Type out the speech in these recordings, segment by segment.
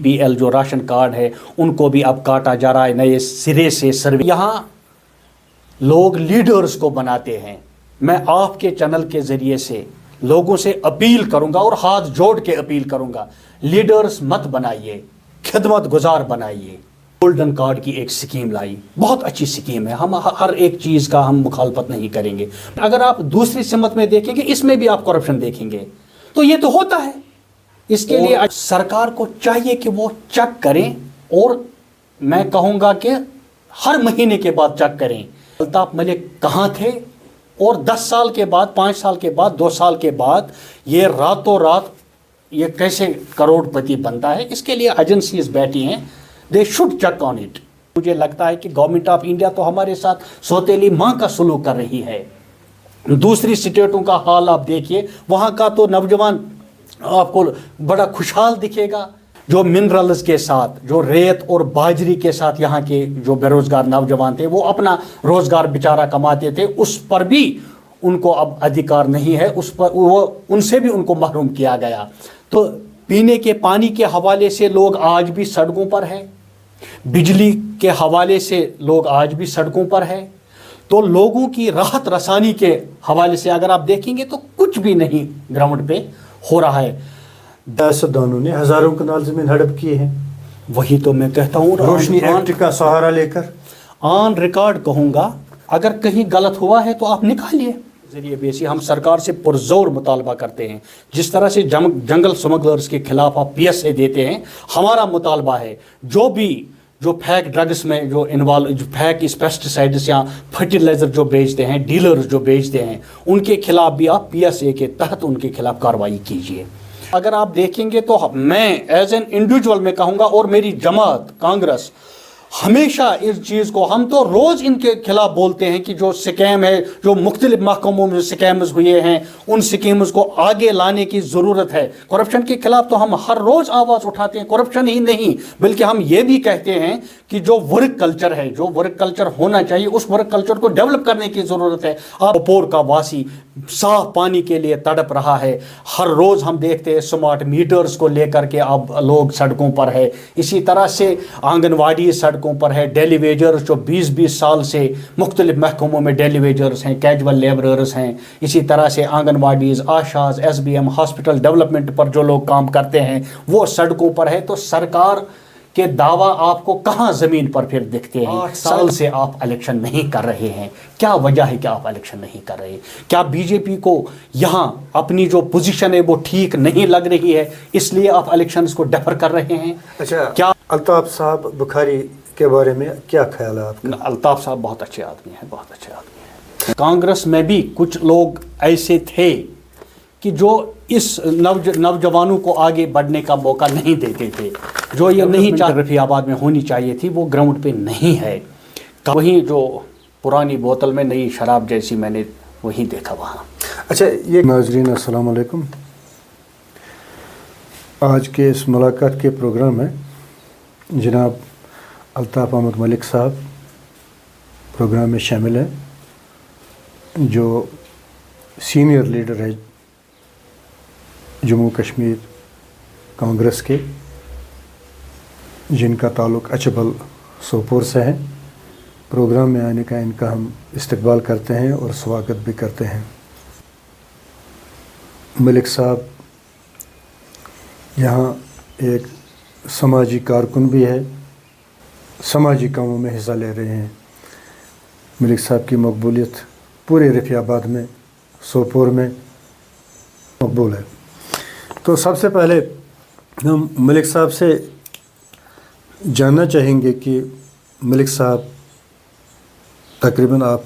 BPL जो ration card है उनको भी अब काटा जा रहा है नए सिरे से सर्वे। यहाँ लोग लीडर्स को बनाते हैं। मैं आपके चैनल के ज़रिए से लोगों से अपील करूंगा और हाथ जोड़ के अपील करूंगा, लीडर्स मत बनाइए, खिदमत गुजार बनाइए। गोल्डन कार्ड की एक स्कीम लाई, बहुत अच्छी स्कीम है, हम हर एक चीज़ का हम मुखालफत नहीं करेंगे। अगर आप दूसरी सिमत में देखेंगे इसमें भी आप करप्शन देखेंगे, तो ये तो होता है। इसके लिए सरकार को चाहिए कि वो चेक करें, और मैं कहूँगा कि हर महीने के बाद चेक करें अल्ताफ मलिक कहाँ थे, और 10 साल के बाद, 5 साल के बाद, 2 साल के बाद ये रातों रात ये कैसे करोड़पति बनता है। इसके लिए एजेंसीज बैठी हैं, they should check on it. मुझे लगता है कि गवर्नमेंट ऑफ इंडिया तो हमारे साथ सौतेली माँ का सलूक कर रही है। दूसरी स्टेटों का हाल आप देखिए, वहाँ का तो नौजवान आपको बड़ा खुशहाल दिखेगा, जो मिनरल्स के साथ, जो रेत और बाजरी के साथ यहाँ के जो बेरोजगार नौजवान थे वो अपना रोजगार बेचारा कमाते थे, उस पर भी उनको अब अधिकार नहीं है, उस पर वो उनसे भी उनको महरूम किया गया। तो पीने के पानी के हवाले से लोग आज भी सड़कों पर हैं, बिजली के हवाले से लोग आज भी सड़कों पर हैं। तो लोगों की राहत रसानी के हवाले से अगर आप देखेंगे तो कुछ भी नहीं ग्राउंड पे हो रहा है। सियासतदानों ने हजारों कनाल जमीन हड़प किए हैं, वही तो मैं कहता हूँ, रोशनी एक्ट का सहारा लेकर ऑन रिकॉर्ड कहूँगा, अगर कहीं गलत हुआ है तो आप निकालिए। जरिए बेसी हम सरकार से पुरजोर मुतालबा करते हैं, जिस तरह से जंगल स्मगलर्स के खिलाफ आप PSA देते हैं, हमारा मुतालबा है जो फेक ड्रग्स में जो इन्वॉल्व, जो फेक इस पेस्टिसाइड्स या फर्टिलाइज़र जो बेचते हैं, डीलर्स जो बेचते हैं, उनके खिलाफ भी आप PSA के तहत उनके खिलाफ कार्रवाई कीजिए। अगर आप देखेंगे तो मैं एज एन इंडिविजुअल में कहूँगा, और मेरी जमात कांग्रेस हमेशा इस चीज़ को, हम तो रोज़ इनके खिलाफ बोलते हैं कि जो स्कैम है, जो मुख्तलिफ महकमों में स्कैम्स हुए हैं, उन स्कीम्स को आगे लाने की ज़रूरत है। करप्शन के खिलाफ तो हम हर रोज़ आवाज़ उठाते हैं, करप्शन ही नहीं बल्कि हम ये भी कहते हैं कि जो वर्क कल्चर है, जो वर्क कल्चर होना चाहिए, उस वर्क कल्चर को डेवलप करने की ज़रूरत है। अब पोर का वासी साफ पानी के लिए तड़प रहा है, हर रोज़ हम देखते हैं स्मार्ट मीटर्स को लेकर के अब लोग सड़कों पर है। इसी तरह से आंगनवाड़ी सड़कों पर है, डेली वेजर्स जो 20-20 साल से मुख्तलिफ महकमों में डेली वेजर्स हैं, कैजुअल लेबरर्स हैं। इसी तरह से आंगनवाड़ीज़, आशाज, SBM, हॉस्पिटल डेवलपमेंट पर जो लोग काम करते हैं वो सड़कों पर है। तो सरकार के दावा आपको कहाँ ज़मीन पर फिर दिखते हैं? 8 साल से आप इलेक्शन नहीं कर रहे हैं, क्या वजह है कि आप इलेक्शन नहीं कर रहे? क्या बीजेपी को यहाँ अपनी जो पोजीशन है वो ठीक नहीं लग रही है, इसलिए आप इलेक्शंस को डेफर कर रहे हैं? अच्छा, क्या अल्ताफ साहब बुखारी के बारे में क्या ख्याल है आपका? अल्ताफ साहब बहुत अच्छे आदमी हैं, बहुत अच्छे आदमी हैं। कांग्रेस में भी कुछ लोग ऐसे थे कि जो इस नौजवानों को आगे बढ़ने का मौका नहीं देते थे, जो ये नहीं चाहते रफियाबाद में होनी चाहिए थी, वो ग्राउंड पे नहीं है। वहीं जो पुरानी बोतल में नई शराब जैसी मैंने वही देखा वहाँ। अच्छा, ये नाज़रीन अस्सलाम वालेकुम, आज के इस मुलाकात के प्रोग्राम में जनाब अल्ताफ अहमद मलिक साहब प्रोग्राम में शामिल हैं, जो सीनियर लीडर है जम्मू कश्मीर कांग्रेस के, जिनका ताल्लुक़ अचबल सोपोर से है। प्रोग्राम में आने का इनका हम इस्तकबाल करते हैं और स्वागत भी करते हैं। मलिक साहब यहाँ एक समाजी कारकुन भी है, समाजी कामों में हिस्सा ले रहे हैं। मलिक साहब की मकबूलियत पूरे रफियाबाद में, सोपोर में मकबूल है। तो सबसे पहले हम मलिक साहब से जानना चाहेंगे कि मलिक साहब तकरीबन आप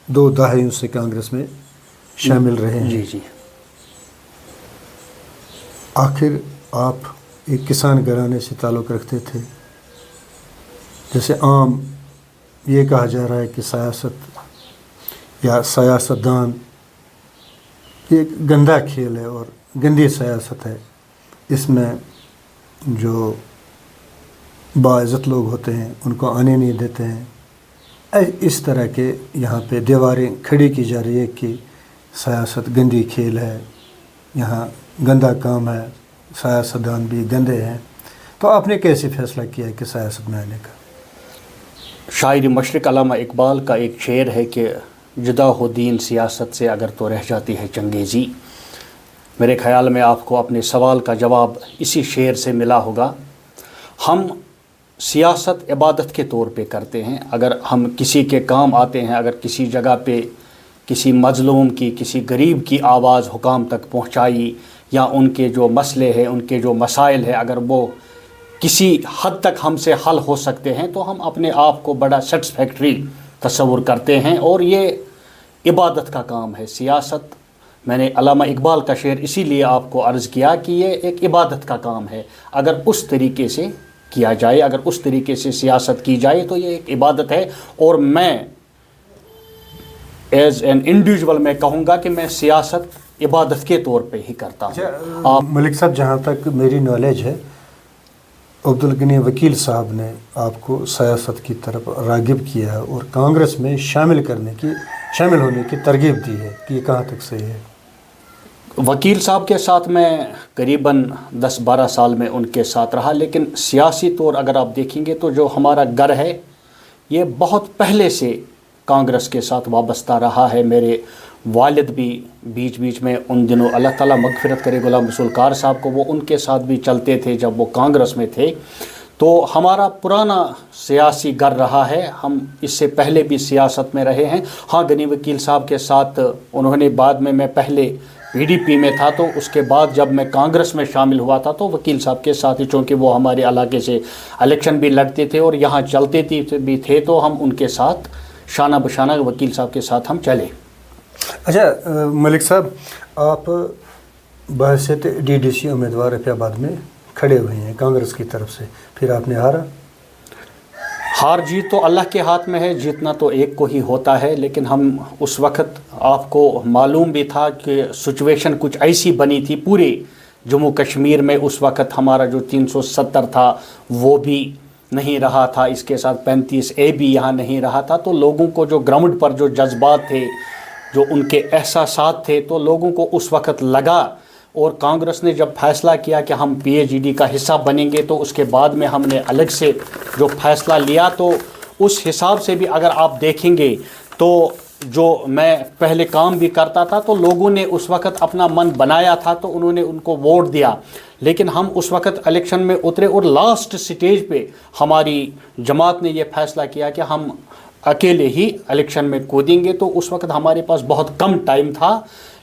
2 दहाइयों से कांग्रेस में शामिल रहे हैं। जी जी। आखिर आप एक किसान घराने से ताल्लुक़ रखते थे, जैसे आम ये कहा जा रहा है कि सियासत या सियासतदान ये एक गंदा खेल है और गंदी सियासत है, इसमें जो बाइज़्ज़त लोग होते हैं उनको आने नहीं देते हैं। इस तरह के यहाँ पे दीवारें खड़ी की जा रही है कि सियासत गंदी खेल है, यहाँ गंदा काम है, सियासतदान भी गंदे हैं। تو آپ نے کیسے فیصلہ کیا کہ سیاست میں آنے کا؟ شاعر مشرق علامہ اقبال کا ایک شعر ہے کہ جدا ہو دین سیاست سے اگر تو رہ جاتی ہے چنگیزی. میرے خیال میں آپ کو اپنے سوال کا جواب اسی شعر سے ملا ہوگا. ہم سیاست عبادت کے طور پہ کرتے ہیں. اگر ہم کسی کے کام آتے ہیں، اگر کسی جگہ پہ کسی مظلوم کی، کسی غریب کی آواز حکام تک پہنچائی، یا ان کے جو مسئلے ہیں، ان کے جو مسائل ہیں، اگر وہ کسی حد تک ہم سے حل ہو سکتے ہیں تو ہم اپنے آپ کو بڑا سیٹسفیکٹری تصور کرتے ہیں، اور یہ عبادت کا کام ہے سیاست. میں نے علامہ اقبال کا شعر اسی لیے آپ کو عرض کیا کہ یہ ایک عبادت کا کام ہے. اگر اس طریقے سے کیا جائے، اگر اس طریقے سے سیاست کی جائے تو یہ ایک عبادت ہے. اور میں ایز این انڈیویجول میں کہوں گا کہ میں سیاست عبادت کے طور پہ ہی کرتا ہوں. ملک صاحب، جہاں تک میری نالج ہے، عبدالغنی وکیل صاحب نے آپ کو سیاست کی طرف راغب کیا اور کانگریس میں شامل ہونے کی ترغیب دی ہے، کہ یہ کہاں تک صحیح ہے؟ وکیل صاحب کے ساتھ میں قریباً 10-12 سال میں ان کے ساتھ رہا، لیکن سیاسی طور اگر آپ دیکھیں گے تو جو ہمارا گھر ہے یہ بہت پہلے سے کانگریس کے ساتھ وابستہ رہا ہے. میرے والد بھی بیچ بیچ میں ان دنوں، اللہ تعالیٰ مغفرت کرے غلام رسول کار صاحب کو، وہ ان کے ساتھ بھی چلتے تھے جب وہ کانگریس میں تھے. تو ہمارا پرانا سیاسی گھر رہا ہے. ہم اس سے پہلے بھی سیاست میں رہے ہیں. ہاں، غنی وکیل صاحب کے ساتھ انہوں نے بعد میں پہلے PDP میں تھا، تو اس کے بعد جب میں کانگریس میں شامل ہوا تھا تو وکیل صاحب کے ساتھ ہی، چونکہ وہ ہمارے علاقے سے الیکشن بھی لڑتے تھے اور یہاں چلتے بھی تھے، تو ہم ان کے ساتھ شانہ بشانہ وکیل صاحب کے ساتھ ہم چلے. اچھا ملک صاحب، آپ بحیثیت DDC امیدوار رفیع آباد میں کھڑے ہوئے ہیں کانگریس کی طرف سے، پھر آپ نے ہارا. ہار جیت تو اللہ کے ہاتھ میں ہے، جیتنا تو ایک کو ہی ہوتا ہے. لیکن ہم اس وقت، آپ کو معلوم بھی تھا کہ سچویشن کچھ ایسی بنی تھی پورے جموں کشمیر میں. اس وقت ہمارا جو 370 تھا وہ بھی نہیں رہا تھا، اس کے ساتھ 35A بھی یہاں نہیں رہا تھا. تو لوگوں کو جو گراؤنڈ پر جو جذبات تھے، جو ان کے احساسات تھے، تو لوگوں کو اس وقت لگا. اور کانگریس نے جب فیصلہ کیا کہ ہم PAGD کا حصہ بنیں گے، تو اس کے بعد میں ہم نے الگ سے جو فیصلہ لیا، تو اس حساب سے بھی اگر آپ دیکھیں گے تو جو میں پہلے کام بھی کرتا تھا تو لوگوں نے اس وقت اپنا من بنایا تھا، تو انہوں نے ان کو ووٹ دیا. لیکن ہم اس وقت الیکشن میں اترے اور لاسٹ سٹیج پہ ہماری جماعت نے یہ فیصلہ کیا کہ ہم اکیلے ہی الیکشن میں کودیں گے. تو اس وقت ہمارے پاس بہت کم ٹائم تھا،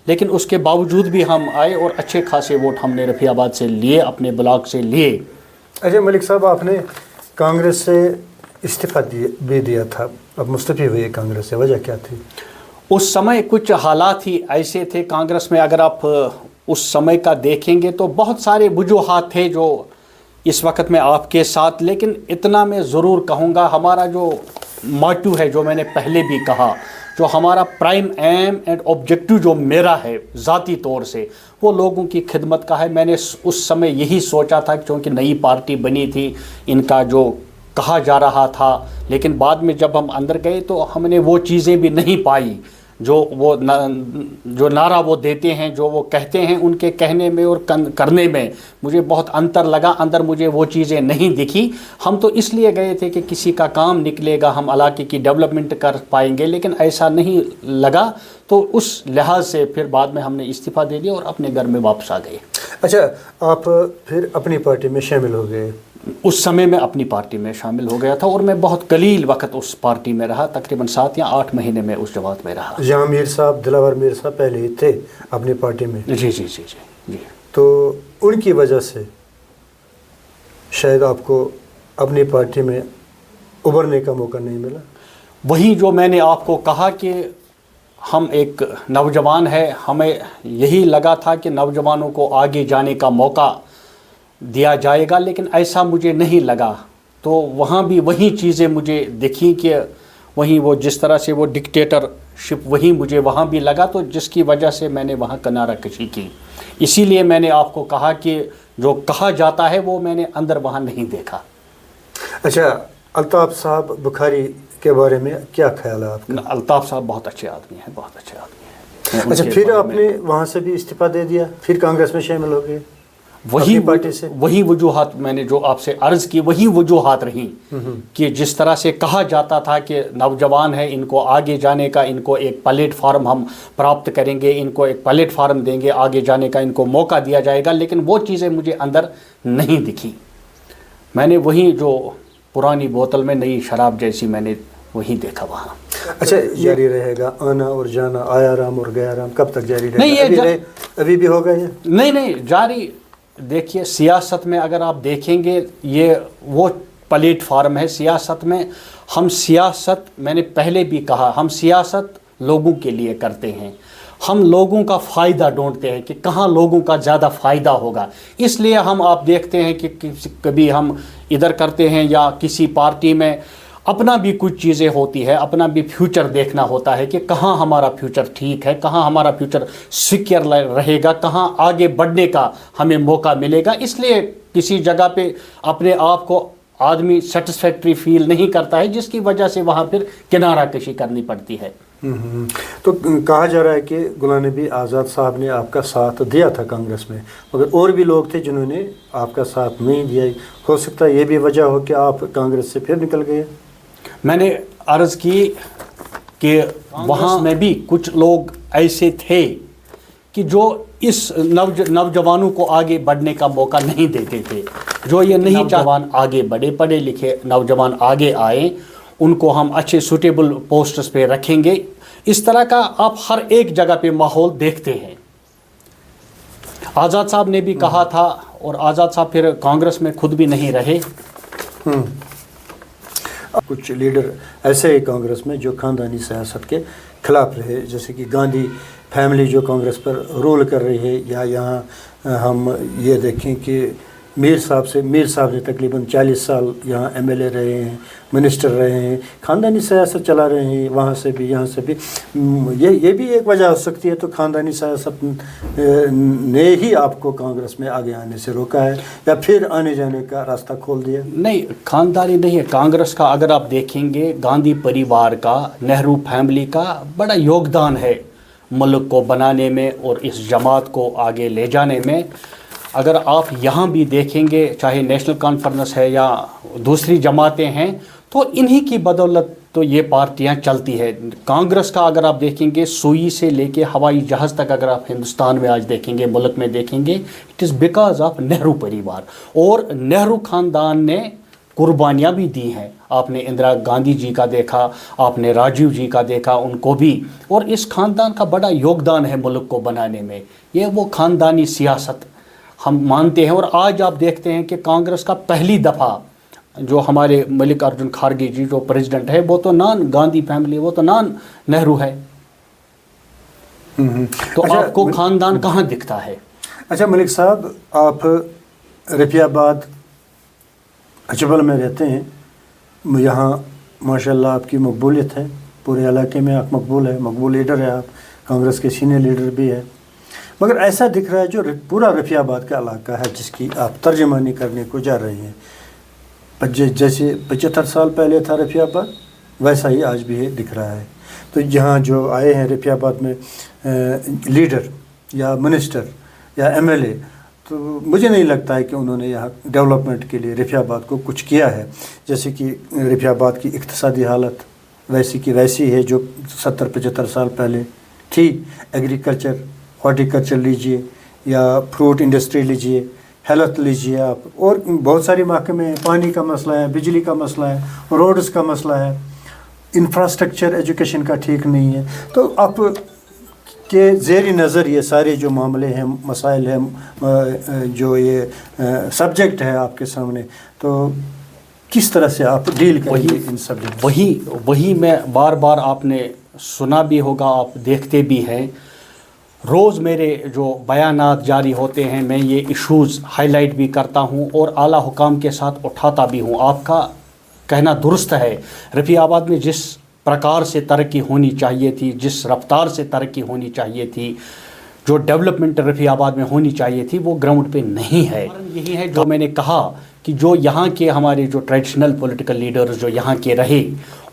لیکن اس کے باوجود بھی ہم آئے اور اچھے خاصے ووٹ ہم نے رفیع آباد سے لیے، اپنے بلاک سے لیے. اچھا ملک صاحب، آپ نے کانگریس سے استعفیٰ بھی دیا تھا، اب مستعفی ہوئے کانگریس سے، وجہ کیا تھی؟ اس سمے کچھ حالات ہی ایسے تھے کانگریس میں. اگر آپ اس سمے کا دیکھیں گے تو بہت سارے وجوہات تھے جو اس وقت میں آپ کے ساتھ، لیکن اتنا میں ضرور کہوں گا، ہمارا جو موٹو ہے، جو میں نے پہلے بھی کہا، جو ہمارا پرائم ایم اینڈ آبجیکٹو جو میرا ہے ذاتی طور سے، وہ لوگوں کی خدمت کا ہے. میں نے اس سمے یہی سوچا تھا، کیونکہ نئی پارٹی بنی تھی، ان کا جو کہا جا رہا تھا، لیکن بعد میں جب ہم اندر گئے تو ہم نے وہ چیزیں بھی نہیں پائی جو نعرہ وہ دیتے ہیں، جو وہ کہتے ہیں. ان کے کہنے میں اور کرنے میں مجھے بہت انتر لگا، اندر مجھے وہ چیزیں نہیں دکھی. ہم تو اس لیے گئے تھے کہ کسی کا کام نکلے گا، ہم علاقے کی ڈیولپمنٹ کر پائیں گے، لیکن ایسا نہیں لگا. تو اس لحاظ سے پھر بعد میں ہم نے استعفیٰ دے دیا اور اپنے گھر میں واپس آ گئے. اچھا، آپ پھر اپنی پارٹی میں شامل ہو گئے؟ اس سمے میں اپنی پارٹی میں شامل ہو گیا تھا، اور میں بہت قلیل وقت اس پارٹی میں رہا، تقریباً 7 یا 8 مہینے میں اس جماعت میں رہا. جہاں میر صاحب، دلاور میر صاحب پہلے ہی تھے اپنی پارٹی میں. جی جی جی جی جی. تو ان کی وجہ سے شاید آپ کو اپنی پارٹی میں ابھرنے کا موقع نہیں ملا. وہی جو میں نے آپ کو کہا کہ ہم ایک نوجوان ہے، ہمیں یہی لگا تھا کہ نوجوانوں کو آگے جانے کا موقع دیا جائے گا، لیکن ایسا مجھے نہیں لگا. تو وہاں بھی وہی چیزیں مجھے دکھی کہ وہیں وہ جس طرح سے وہ ڈکٹیٹرشپ وہی مجھے وہاں بھی لگا، تو جس کی وجہ سے میں نے وہاں کنارہ کشی کی. اسی لیے میں نے آپ کو کہا کہ جو کہا جاتا ہے وہ میں نے اندر وہاں نہیں دیکھا. اچھا، الطاف صاحب بخاری کے بارے میں کیا خیال ہے آپ کا؟ الطاف صاحب بہت اچھے آدمی ہیں، بہت اچھے آدمی ہیں. اچھا، پھر آپ نے وہاں سے بھی استعفیٰ دے دیا، پھر کانگریس میں شامل ہو گئے؟ پارٹی سے وہی وجوہات میں نے جو آپ سے عرض کی وہی وجوہات رہیں کہ جس طرح سے کہا جاتا تھا کہ نوجوان ہے، ان کو آگے جانے کا، ان کو ایک پلیٹ فارم ہم پراپت کریں گے، ان کو ایک پلیٹ فارم دیں گے، آگے جانے کا ان کو موقع دیا جائے گا، لیکن وہ چیزیں مجھے اندر نہیں دکھی. میں نے وہی جو پرانی بوتل میں نئی شراب جیسی میں نے وہی دیکھا وہاں. اچھا جاری رہے گا آنا اور جانا، آیا رام اور گیا رام، کب تک جاری رہے نہیں، گا؟ ابھی بھی ہوگا یہ؟ نہیں جاری. دیکھیے سیاست میں اگر آپ دیکھیں گے یہ وہ پلیٹ فارم ہے. سیاست میں میں نے پہلے بھی کہا، ہم سیاست لوگوں کے لیے کرتے ہیں. ہم لوگوں کا فائدہ ڈھونڈتے ہیں کہ کہاں لوگوں کا زیادہ فائدہ ہوگا. اس لیے آپ دیکھتے ہیں کہ کبھی ہم ادھر کرتے ہیں یا کسی پارٹی میں اپنا بھی کچھ چیزیں ہوتی ہے، اپنا بھی فیوچر دیکھنا ہوتا ہے کہ کہاں ہمارا فیوچر ٹھیک ہے، کہاں ہمارا فیوچر سیکیور رہے گا، کہاں آگے بڑھنے کا ہمیں موقع ملے گا. اس لیے کسی جگہ پہ اپنے آپ کو آدمی سیٹسفیکٹری فیل نہیں کرتا ہے، جس کی وجہ سے وہاں پھر کنارہ کشی کرنی پڑتی ہے. تو کہا جا رہا ہے کہ غلام نبی آزاد صاحب نے آپ کا ساتھ دیا تھا کانگریس میں، مگر اور بھی لوگ تھے جنہوں نے آپ کا ساتھ نہیں دیا. ہو سکتا ہے یہ بھی وجہ ہو کہ آپ کانگریس سے پھر نکل گئے. میں نے عرض کی کہ وہاں میں بھی کچھ لوگ ایسے تھے کہ جو اس نوجوانوں کو آگے بڑھنے کا موقع نہیں دیتے تھے. جو یہ نہیں نوجوان آگے بڑھے، پڑھے لکھے نوجوان آگے آئیں، ان کو ہم اچھے سوٹیبل پوسٹس پہ رکھیں گے. اس طرح کا آپ ہر ایک جگہ پہ ماحول دیکھتے ہیں. آزاد صاحب نے بھی کہا تھا، اور آزاد صاحب پھر کانگریس میں خود بھی نہیں رہے. کچھ لیڈر ایسے ہی کانگریس میں جو خاندانی سیاست کے خلاف رہے، جیسے کہ گاندھی فیملی جو کانگریس پر رول کر رہی ہے، یا یہاں ہم یہ دیکھیں کہ میر صاحب نے تقریباً 40 سال یہاں ایم ایل اے رہے ہیں، منسٹر رہے ہیں، خاندانی سیاست چلا رہے ہیں، وہاں سے بھی یہاں سے بھی. یہ بھی ایک وجہ ہو سکتی ہے. تو خاندانی سیاست نے ہی آپ کو کانگریس میں آگے آنے سے روکا ہے یا پھر آنے جانے کا راستہ کھول دیا؟ نہیں، خاندانی نہیں ہے. کانگریس کا اگر آپ دیکھیں گے، گاندھی پریوار کا، نہرو فیملی کا بڑا یوگدان ہے ملک کو بنانے میں اور اس جماعت کو آگے لے جانے میں. اگر آپ یہاں بھی دیکھیں گے، چاہے نیشنل کانفرنس ہے یا دوسری جماعتیں ہیں، تو انہی کی بدولت تو یہ پارٹیاں چلتی ہے. کانگریس کا اگر آپ دیکھیں گے، سوئی سے لے کے ہوائی جہاز تک اگر آپ ہندوستان میں آج دیکھیں گے، ملک میں دیکھیں گے، it is because of Nehru پریوار. اور نہرو خاندان نے قربانیاں بھی دی ہیں. آپ نے اندرا گاندھی جی کا دیکھا، آپ نے راجیو جی کا دیکھا، ان کو بھی. اور اس خاندان کا بڑا یوگدان ہے ملک کو بنانے میں. یہ وہ خاندانی سیاست ہم مانتے ہیں. اور آج آپ دیکھتے ہیں کہ کانگریس کا پہلی دفعہ جو ہمارے ملک ارجن کھارگے جی جو پریزیڈنٹ ہے، وہ تو نان گاندھی فیملی، وہ تو نان نہرو ہے. تو آپ کو خاندان کہاں دکھتا ہے؟ اچھا ملک صاحب، آپ رفیع آباد اچبل میں رہتے ہیں. یہاں ماشاءاللہ آپ کی مقبولیت ہے، پورے علاقے میں آپ مقبول لیڈر ہے، آپ کانگریس کے سینئر لیڈر بھی ہے. مگر ایسا دکھ رہا ہے جو پورا رفیع آباد کا علاقہ ہے جس کی آپ ترجمانی کرنے کو جا رہے ہیں، جیسے 75 سال پہلے تھا رفیع آباد، ویسا ہی آج بھی دکھ رہا ہے. تو یہاں جو آئے ہیں رفیع آباد میں لیڈر یا منسٹر یا ایم ایل اے، تو مجھے نہیں لگتا ہے کہ انہوں نے یہاں ڈیولپمنٹ کے لیے رفیع آباد کو کچھ کیا ہے. جیسے کہ رفیع آباد کی اقتصادی حالت ویسی کی ویسی ہے جو 70-75 سال پہلے تھی. ایگریکلچر، ہارٹیکلچر لیجئے یا فروٹ انڈسٹری لیجئے، ہیلتھ لیجئے آپ، اور بہت ساری محکمے ہیں. پانی کا مسئلہ ہے، بجلی کا مسئلہ ہے، روڈز کا مسئلہ ہے، انفراسٹرکچر ایجوکیشن کا ٹھیک نہیں ہے. تو آپ کے زیر نظر یہ سارے جو معاملے ہیں، مسائل ہیں، جو یہ سبجیکٹ ہے آپ کے سامنے، تو کس طرح سے آپ ڈیل کریں گے ان سبجیکٹ؟ وہی میں بار بار آپ نے سنا بھی ہوگا، آپ دیکھتے بھی ہیں. روز میرے جو بیانات جاری ہوتے ہیں، میں یہ ایشوز ہائی لائٹ بھی کرتا ہوں اور اعلیٰ حکام کے ساتھ اٹھاتا بھی ہوں. آپ کا کہنا درست ہے. رفیع آباد میں جس پرکار سے ترقی ہونی چاہیے تھی، جس رفتار سے ترقی ہونی چاہیے تھی، جو ڈیولپمنٹ رفیع آباد میں ہونی چاہیے تھی، وہ گراؤنڈ پہ نہیں ہے. یہی ہے جو میں نے کہا کہ جو یہاں کے ہمارے جو ٹریڈیشنل پولیٹیکل لیڈرز جو یہاں کے رہے،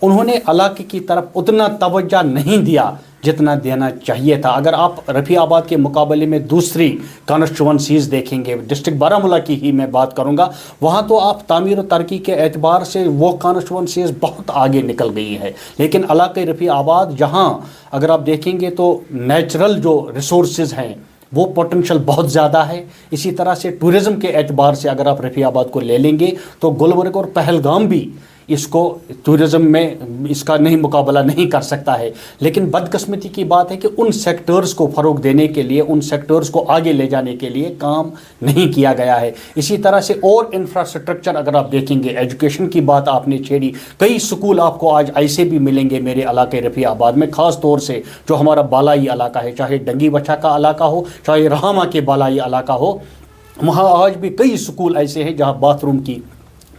انہوں نے علاقے کی طرف اتنا توجہ نہیں دیا जितना देना चाहिए था। अगर आप रफ़ी आबाद के मुकाबले में दूसरी कॉन्स्टिट्यूंसीज़ देखेंगे, डिस्ट्रिक्ट बारामूला की ही मैं बात करूंगा, वहाँ तो आप तामीर और तरक्की के एतबार से वो कॉन्स्टिट्यूंसीज़ बहुत आगे निकल गई है। लेकिन इलाके रफ़ी आबाद जहाँ अगर आप देखेंगे तो नेचुरल जो रिसोर्सेज हैं वो पोटेंशियल बहुत ज़्यादा है। इसी तरह से टूरिज़म के एतबार से अगर आप रफ़ी आबाद को ले लेंगे तो गुलबर्ग और पहलगाम भी इसको टूरिज़म में इसका नहीं मुकाबला नहीं कर सकता है। लेकिन बदकिस्मती की बात है कि उन सेक्टर्स को फ़रोग देने के लिए, उन सेक्टर्स को आगे ले जाने के लिए काम नहीं किया गया है। इसी तरह से और इंफ्रास्ट्रक्चर अगर आप देखेंगे, एजुकेशन की बात आपने छेड़ी, कई स्कूल आपको आज ऐसे भी मिलेंगे मेरे इलाके रफ़ी आबाद में, ख़ास तौर से जो हमारा बालाई इलाका है, चाहे डंगी बच्चा का इलाका हो, चाहे रहामा के बालाई इलाका हो, वहाँ आज भी कई स्कूल ऐसे हैं जहाँ बाथरूम की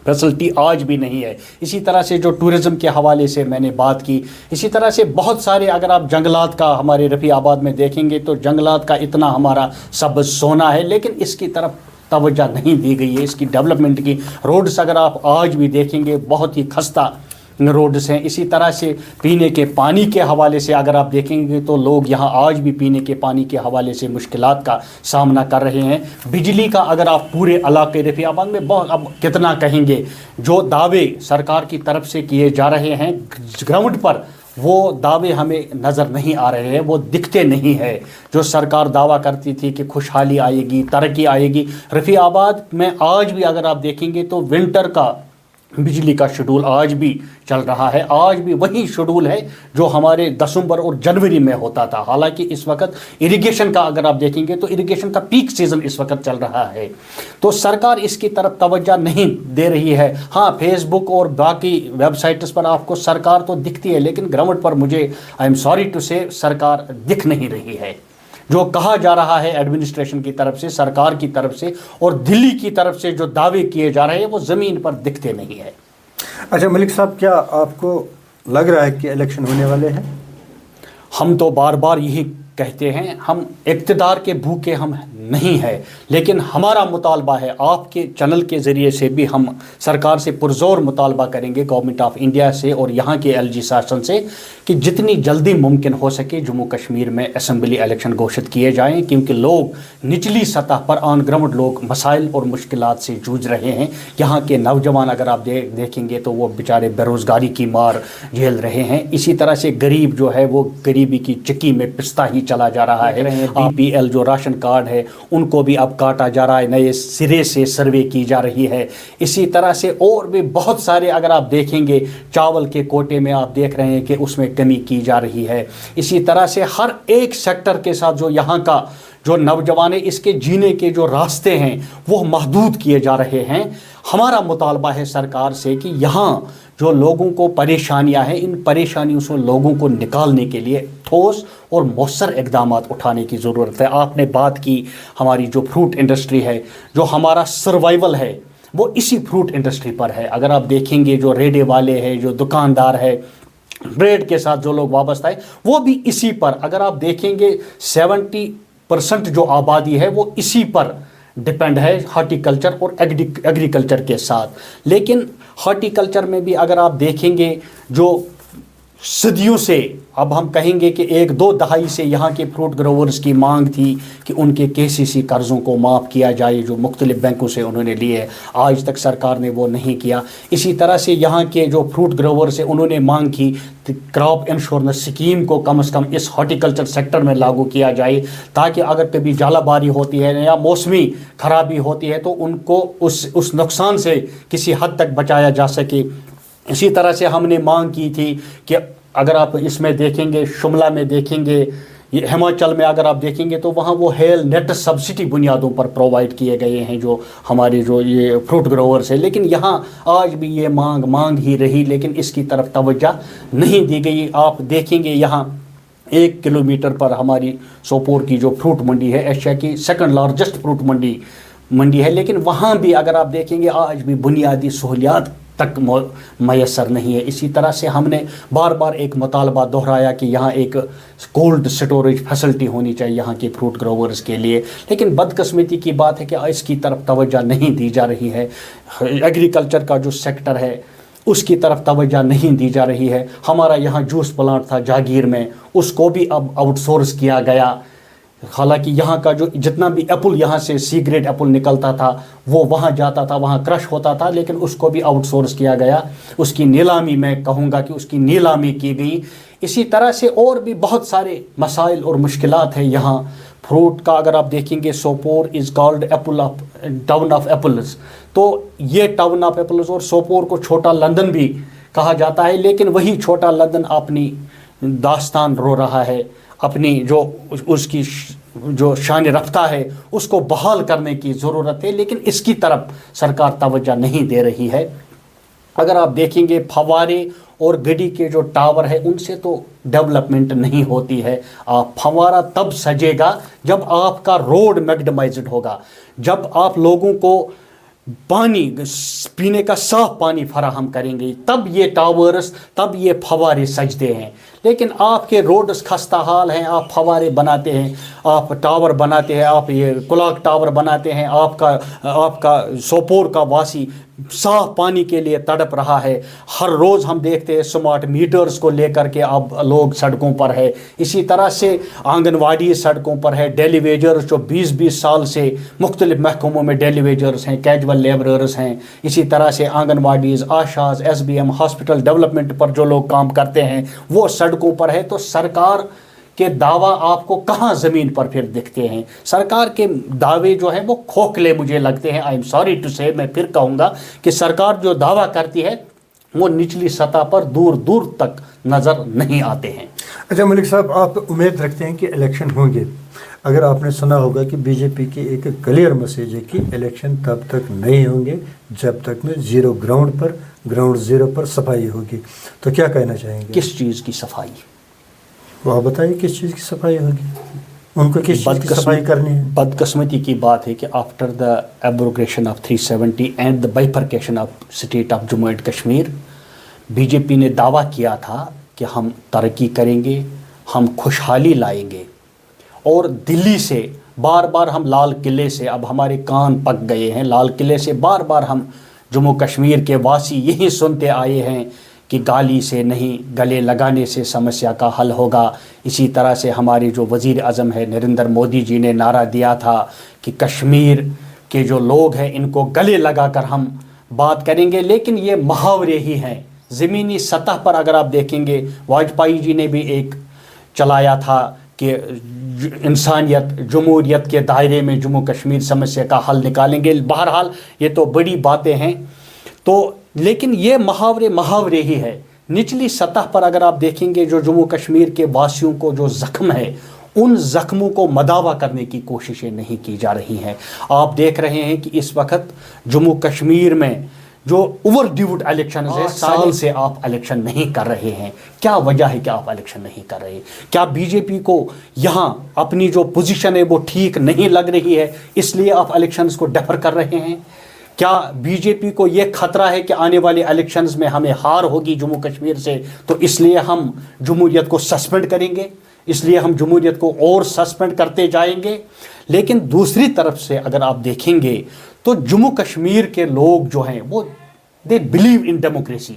फैसिलिटी आज भी नहीं है। इसी तरह से जो टूरिज़म के हवाले से मैंने बात की, इसी तरह से बहुत सारे अगर आप जंगलात का हमारे रफ़ी आबाद में देखेंगे तो जंगलात का इतना हमारा सब सोना है, लेकिन इसकी तरफ तवज्जो नहीं दी गई है। इसकी डेवलपमेंट की रोड्स अगर आप आज भी देखेंगे बहुत ही खस्ता रोड्स हैं। इसी तरह से पीने के पानी के हवाले से अगर आप देखेंगे तो लोग यहाँ आज भी पीने के पानी के हवाले से मुश्किलात का सामना कर रहे हैं। बिजली का अगर आप पूरे इलाके रफ़ी आबाद में बहुत, अब कितना कहेंगे, जो दावे सरकार की तरफ से किए जा रहे हैं ग्राउंड पर वो दावे हमें नज़र नहीं आ रहे हैं, वो दिखते नहीं है। जो सरकार दावा करती थी कि खुशहाली आएगी, तरक्की आएगी, रफ़ी आबाद में आज भी अगर आप देखेंगे तो विंटर का बिजली का शेड्यूल आज भी चल रहा है। आज भी वही शेड्यूल है जो हमारे दिसंबर और जनवरी में होता था। हालांकि इस वक्त इरिगेशन का अगर आप देखेंगे तो इरिगेशन का पीक सीज़न इस वक्त चल रहा है, तो सरकार इसकी तरफ तवज्जो नहीं दे रही है। हाँ, फेसबुक और बाकी वेबसाइट्स पर आपको सरकार तो दिखती है, लेकिन ग्राउंड पर मुझे आई एम सॉरी टू से सरकार दिख नहीं रही है। जो कहा जा रहा है एडमिनिस्ट्रेशन की तरफ से, सरकार की तरफ से और दिल्ली की तरफ से जो दावे किए जा रहे हैं वो ज़मीन पर दिखते नहीं है। अच्छा मलिक साहब, क्या आपको लग रहा है कि इलेक्शन होने वाले हैं? हम तो बार बार यही कहते हैं, हम इक़्तिदार के भूखे हम नहीं है, लेकिन हमारा मुतालबा है, आपके चैनल के ज़रिए से भी हम सरकार से पुरज़ोर मुतालबा करेंगे, गवर्नमेंट ऑफ इंडिया से और यहाँ के LG शासन से, कि जितनी जल्दी मुमकिन हो सके जम्मू कश्मीर में असम्बली इलेक्शन घोषित किए जाएँ, क्योंकि लोग निचली सतह पर ऑन ग्राउंड लोग मसाइल और मुश्किलात से जूझ रहे हैं। यहाँ के नौजवान अगर आप देखेंगे तो वो बेचारे बेरोज़गारी की मार झेल रहे हैं। इसी तरह से गरीब जो है वो गरीबी की चक्की में पिसता ही चला जा रहा है। BPL जो राशन कार्ड है उनको भी अब काटा जा रहा है, नए सिरे से सर्वे की जा रही है। इसी तरह से और भी बहुत सारे अगर आप देखेंगे, चावल के कोटे में आप देख रहे हैं कि उसमें कमी की जा रही है। इसी तरह से हर एक सेक्टर के साथ जो यहाँ का जो नौजवान है, इसके जीने के जो रास्ते हैं वो महदूद किए जा रहे हैं। हमारा मुतालबा है सरकार से कि यहाँ जो लोगों को परेशानियां हैं, इन परेशानियों से लोगों को निकालने के लिए ठोस और मौसर इक़दाम उठाने की ज़रूरत है। आपने बात की हमारी जो फ्रूट इंडस्ट्री है, जो हमारा सर्वाइवल है वो इसी फ्रूट इंडस्ट्री पर है। अगर आप देखेंगे जो रेडे वाले हैं, जो दुकानदार है, ट्रेड के साथ जो लोग वाबस्ता है, वो भी इसी पर, अगर आप देखेंगे 70% जो आबादी है वो इसी पर डिपेंड है, हार्टिकल्चर और एग्रीकल्चर के साथ। लेकिन हार्टिकल्चर में भी अगर आप देखेंगे जो सदियों से, अब हम कहेंगे कि 1-2 दहाई से यहाँ के फ्रूट ग्रोवर्स की मांग थी कि उनके KCC कर्ज़ों को माफ़ किया जाए जो मुख्तलिफ बैंकों से उन्होंने लिए, आज तक सरकार ने वो नहीं किया। इसी तरह से यहाँ के जो फ्रूट ग्रोवर्स हैं उन्होंने मांग की क्रॉप इंश्योरेंस स्कीम को कम से कम इस हॉर्टिकल्चर सेक्टर में लागू किया जाए, ताकि अगर कभी जालाबारी होती है या मौसमी खराबी होती है तो उनको उस नुकसान से किसी हद तक बचाया जा सके। इसी तरह से हमने मांग की थी कि अगर आप इसमें देखेंगे, शिमला में देखेंगे, ये हिमाचल में अगर आप देखेंगे तो वहाँ वो हेल नेट सब्सिडी बुनियादों पर प्रोवाइड किए गए हैं जो हमारे जो ये फ्रूट ग्रोवर्स है। लेकिन यहाँ आज भी ये मांग ही रही, लेकिन इसकी तरफ तवज्जो नहीं दी गई। आप देखेंगे यहाँ 1 किलोमीटर पर हमारी सोपोर की जो फ्रूट मंडी है, एशिया की 2nd लार्जेस्ट फ्रूट मंडी है, लेकिन वहाँ भी अगर आप देखेंगे आज भी बुनियादी सहूलियात तक मैसर नहीं है। इसी तरह से हमने बार बार एक मुतालबा दोहराया कि यहाँ एक कोल्ड स्टोरेज फैसिलिटी होनी चाहिए यहाँ के फ्रूट ग्रोवर्स के लिए, लेकिन बदकिस्मती की बात है कि इसकी तरफ तवज्जो नहीं दी जा रही है। एग्रीकल्चर का जो सेक्टर है اس کی طرف توجہ نہیں دی جا رہی ہے. ہمارا یہاں جوس پلانٹ تھا جاگیر میں, اس کو بھی اب آؤٹ سورس کیا گیا. حالانکہ یہاں کا جو جتنا بھی ایپل یہاں سے سی گریڈ ایپل نکلتا تھا وہ وہاں جاتا تھا, وہاں کرش ہوتا تھا, لیکن اس کو بھی آؤٹ سورس کیا گیا. اس کی نیلامی, میں کہوں گا کہ اس کی نیلامی کی گئی. اسی طرح سے اور بھی بہت سارے مسائل اور مشکلات ہیں یہاں. فروٹ کا اگر آپ دیکھیں گے, Sopore is called apple of town of apples, تو یہ ٹاؤن آف ایپلز اور سوپور کو چھوٹا لندن بھی کہا جاتا ہے, لیکن وہی چھوٹا لندن اپنی داستان رو رہا ہے. اپنی جو اس کی جو شان رفتہ ہے اس کو بحال کرنے کی ضرورت ہے, لیکن اس کی طرف سرکار توجہ نہیں دے رہی ہے. اگر آپ دیکھیں گے فوارے اور گڈی کے جو ٹاور ہے ان سے تو ڈیولپمنٹ نہیں ہوتی ہے. فوارہ تب سجے گا جب آپ کا روڈ میگڈمائزڈ ہوگا, جب آپ لوگوں کو پانی پینے کا صاف پانی فراہم کریں گے, تب یہ ٹاورز, تب یہ فوارے سجتے ہیں. لیکن آپ کے روڈز خستہ حال ہیں, آپ فوارے بناتے ہیں, آپ ٹاور بناتے ہیں, آپ یہ کلاک ٹاور بناتے ہیں. آپ کا سوپور کا واسی صاف پانی کے لیے تڑپ رہا ہے. ہر روز ہم دیکھتے ہیں سمارٹ میٹرز کو لے کر کے اب لوگ سڑکوں پر ہے. اسی طرح سے آنگن واڑی سڑکوں پر ہے, ڈیلی ویجرز جو 20-20 سال سے مختلف محکموں میں ڈیلی ویجرز ہیں, کیجول لیبررز ہیں. اسی طرح سے آنگن واڑیز, آشاز, SBM, ہاسپٹل ڈیولپمنٹ پر جو لوگ کام کرتے ہیں وہ سڑکوں پر ہے. تو سرکار کے دعویٰ آپ کو کہاں زمین پر پھر دکھتے ہیں؟ سرکار کے دعوے جو ہیں وہ کھوکھلے مجھے لگتے ہیں. آئی ایم سوری ٹو سے, میں پھر کہوں گا کہ سرکار جو دعویٰ کرتی ہے وہ نچلی سطح پر دور دور تک نظر نہیں آتے ہیں. اچھا ملک صاحب, آپ امید رکھتے ہیں کہ الیکشن ہوں گے. اگر آپ نے سنا ہوگا کہ بی جے پی کی ایک کلیئر میسیج ہے کہ الیکشن تب تک نہیں ہوں گے جب تک میں گراؤنڈ زیرو پر صفائی ہوگی, تو کیا کہنا چاہیں گے؟ کس چیز کی صفائی؟ وہ آپ بتائیے کس چیز کی صفائی ہوگی, ان کو کس چیز کی صفائی کرنی ہے؟ بدقسمتی کی بات ہے کہ after the abrogation of 370 and the bifurcation of state of Jammu and Kashmir, BJP نے دعویٰ کیا تھا کہ ہم ترقی کریں گے, ہم خوشحالی لائیں گے, اور دلی سے بار بار ہم لال قلعے سے, اب ہمارے کان پک گئے ہیں, لال قلعے سے بار بار ہم جموں کشمیر کے واسی یہی سنتے آئے ہیں کہ گالی سے نہیں گلے لگانے سے سمسیا کا حل ہوگا. اسی طرح سے ہمارے جو وزیر اعظم ہے نریندر مودی جی نے نعرہ دیا تھا کہ کشمیر کے جو لوگ ہیں ان کو گلے لگا کر ہم بات کریں گے, لیکن یہ محاورے ہی ہیں. زمینی سطح پر اگر آپ دیکھیں گے, واجپئی جی نے بھی ایک چلایا تھا کہ انسانیت جمہوریت کے دائرے میں جموں کشمیر سمسیا کا حل نکالیں گے. بہرحال یہ تو بڑی باتیں ہیں, تو لیکن یہ محاورے ہی ہے. نچلی سطح پر اگر آپ دیکھیں گے جو جموں کشمیر کے واسیوں کو جو زخم ہے ان زخموں کو مداوا کرنے کی کوششیں نہیں کی جا رہی ہیں. آپ دیکھ رہے ہیں کہ اس وقت جموں کشمیر میں جو اوور ڈیوڈ الیکشنز ہیں, سال سے آپ الیکشن نہیں کر رہے ہیں. کیا وجہ ہے کہ آپ الیکشن نہیں کر رہے؟ کیا بی جے پی کو یہاں اپنی جو پوزیشن ہے وہ ٹھیک نہیں لگ رہی ہے اس لیے آپ الیکشنز کو ڈیفر کر رہے ہیں؟ کیا بی جے پی کو یہ خطرہ ہے کہ آنے والے الیکشنز میں ہمیں ہار ہوگی جموں کشمیر سے, تو اس لیے ہم جمہوریت کو سسپینڈ کریں گے, اس لیے ہم جمہوریت کو اور سسپینڈ کرتے جائیں گے؟ لیکن دوسری طرف سے اگر آپ دیکھیں گے تو جموں کشمیر کے لوگ جو ہیں وہ they believe in democracy.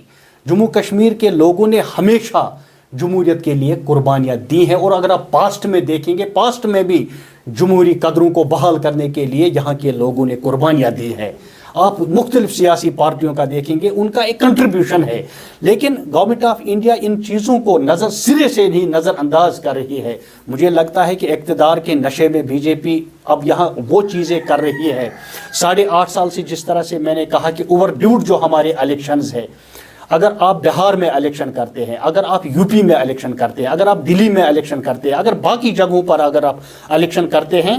Jammu Kashmir کے لوگوں نے ہمیشہ جمہوریت کے لیے قربانیاں دی ہیں, اور اگر آپ پاسٹ میں دیکھیں گے, پاسٹ میں بھی جمہوری قدروں کو بحال کرنے کے لیے یہاں کے لوگوں نے قربانیاں دی ہیں. آپ مختلف سیاسی پارٹیوں کا دیکھیں گے, ان کا ایک کنٹریبیوشن ہے, لیکن گورنمنٹ آف انڈیا ان چیزوں کو سرے سے نہیں نظر انداز کر رہی ہے. مجھے لگتا ہے کہ اقتدار کے نشے میں بی جے پی اب یہاں وہ چیزیں کر رہی ہے. 8.5 سال سے جس طرح سے میں نے کہا کہ اوور ڈیوڈ جو ہمارے الیکشنز ہے, اگر آپ بہار میں الیکشن کرتے ہیں, اگر آپ یو پی میں الیکشن کرتے ہیں, اگر آپ دلی میں الیکشن کرتے ہیں, اگر باقی جگہوں پر اگر آپ الیکشن کرتے ہیں,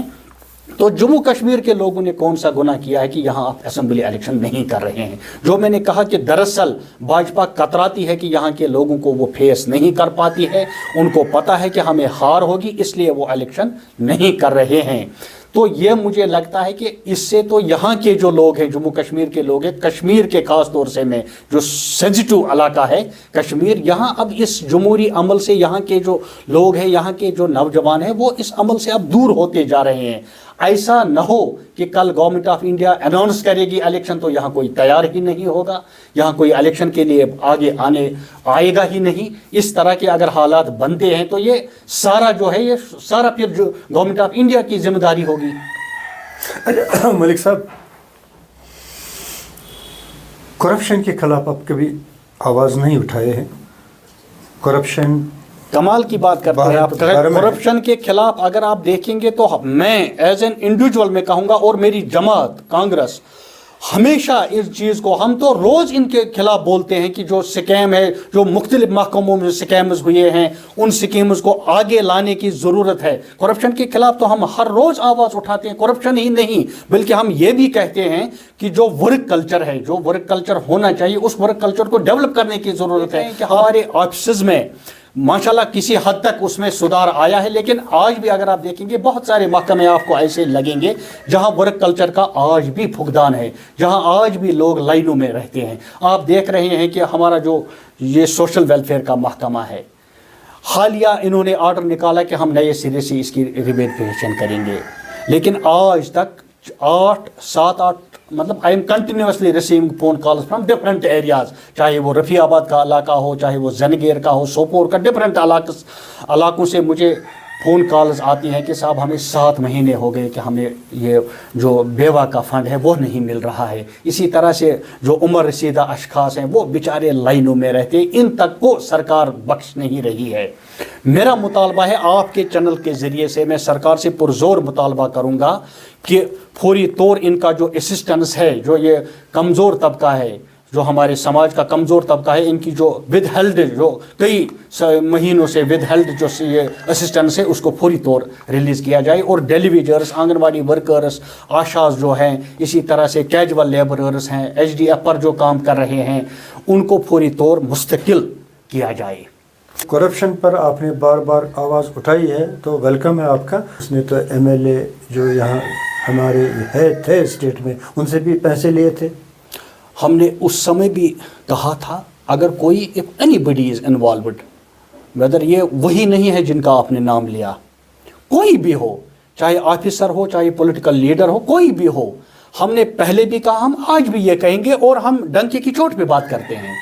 تو جموں کشمیر کے لوگوں نے کون سا گناہ کیا ہے کہ یہاں آپ اسمبلی الیکشن نہیں کر رہے ہیں؟ جو میں نے کہا کہ دراصل بھاجپا کتراتی ہے کہ یہاں کے لوگوں کو وہ فیس نہیں کر پاتی ہے, ان کو پتہ ہے کہ ہمیں ہار ہوگی, اس لیے وہ الیکشن نہیں کر رہے ہیں. تو یہ مجھے لگتا ہے کہ اس سے تو یہاں کے جو لوگ ہیں, جموں کشمیر کے لوگ ہیں, کشمیر کے خاص طور سے میں جو سینسٹیو علاقہ ہے کشمیر, یہاں اب اس جمہوری عمل سے یہاں کے جو لوگ ہیں, یہاں کے جو نوجوان ہیں, وہ اس عمل سے اب دور ہوتے جا رہے ہیں. ऐसा न हो कि कल गवर्नमेंट ऑफ इंडिया अनाउंस करेगी इलेक्शन तो यहाँ कोई तैयार ही नहीं होगा, यहाँ कोई इलेक्शन के लिए आगे आएगा ही नहीं। इस तरह के अगर हालात बनते हैं तो ये सारा जो है ये सारा फिर जो गवर्नमेंट ऑफ इंडिया की जिम्मेदारी होगी। अच्छा मलिक साहब, करप्शन के खिलाफ आप कभी आवाज़ नहीं उठाए हैं? करप्शन कमाल की बात करते हैं आप। करप्शन के खिलाफ अगर आप देखेंगे तो मैं एज एन इंडिविजुअल में कहूँगा और मेरी जमात कांग्रेस हमेशा इस चीज़ को, हम तो रोज़ इनके खिलाफ बोलते हैं कि जो स्कैम है, जो मुख्तलिफ महकमों में स्कैम्स हुए हैं, उन स्कीम्स को आगे लाने की ज़रूरत है। करप्शन के खिलाफ तो हम हर रोज़ आवाज़ उठाते हैं। करप्शन ही नहीं बल्कि हम ये भी कहते हैं कि जो वर्क कल्चर है, जो वर्क कल्चर होना चाहिए, उस वर्क कल्चर को डेवलप करने की ज़रूरत है कि हमारे ऑफिस में माशाल्लाह किसी हद तक उसमें सुधार आया है, लेकिन आज भी अगर आप देखेंगे बहुत सारे महकमे आपको ऐसे लगेंगे जहां वर्क कल्चर का आज भी फुकदान है, जहां आज भी लोग लाइनों में रहते हैं। आप देख रहे हैं कि हमारा जो ये सोशल वेलफेयर का महकमा है, हालिया इन्होंने ऑर्डर निकाला कि हम नए सिरे से इसकी रिवेरिफिकेशन करेंगे, लेकिन आज तक 8 मतलब I am continuously receiving phone calls from different areas, चाहे वो रफ़ियाबाद का इलाका हो, चाहे वो जंगेर का हो, सोपोर का, डिफरेंट इलाकों से मुझे फ़ोन कॉल्स आती हैं कि साहब हमें 7 महीने हो गए कि हमें ये जो बेवा का फ़ंड है वो नहीं मिल रहा है। इसी तरह से जो उम्र रसीदा अशखास हैं वो बेचारे लाइनों में रहते हैं, इन तक को सरकार बख्श नहीं रही है। मेरा मुतालबा है आपके चैनल के ज़रिए से मैं सरकार से पुरज़ोर मुतालबा करूँगा कि फौरी तौर इनका जो असिस्टेंस है, जो ये कमज़ोर तबका है, जो हमारे समाज का कमज़ोर तबका है, इनकी जो विद हेल्ड, जो कई महीनों से विद हेल्ड जो ये असिस्टेंस है उसको फौरी तौर रिलीज़ किया जाए। और डेलीवेजर्स, आंगनवाड़ी वर्कर्स, आशाज जो हैं, इसी तरह से कैजुअल लेबरर्स हैं, HDF पर जो काम कर रहे हैं, उनको फौरी तौर मुस्तकिल किया जाए। करप्शन पर आपने बार बार आवाज़ उठाई है तो वेलकम है आपका। उसने तो MLA जो यहाँ हमारे थे स्टेट में, उनसे भी पैसे लिए थे। हमने उस समय भी कहा था अगर कोई if anybody is involved, whether ये वही नहीं है जिनका आपने नाम लिया, कोई भी हो, चाहे ऑफिसर हो, चाहे पॉलिटिकल लीडर हो, कोई भी हो, हमने पहले भी कहा, हम आज भी ये कहेंगे और हम डंके की चोट पे बात करते हैं।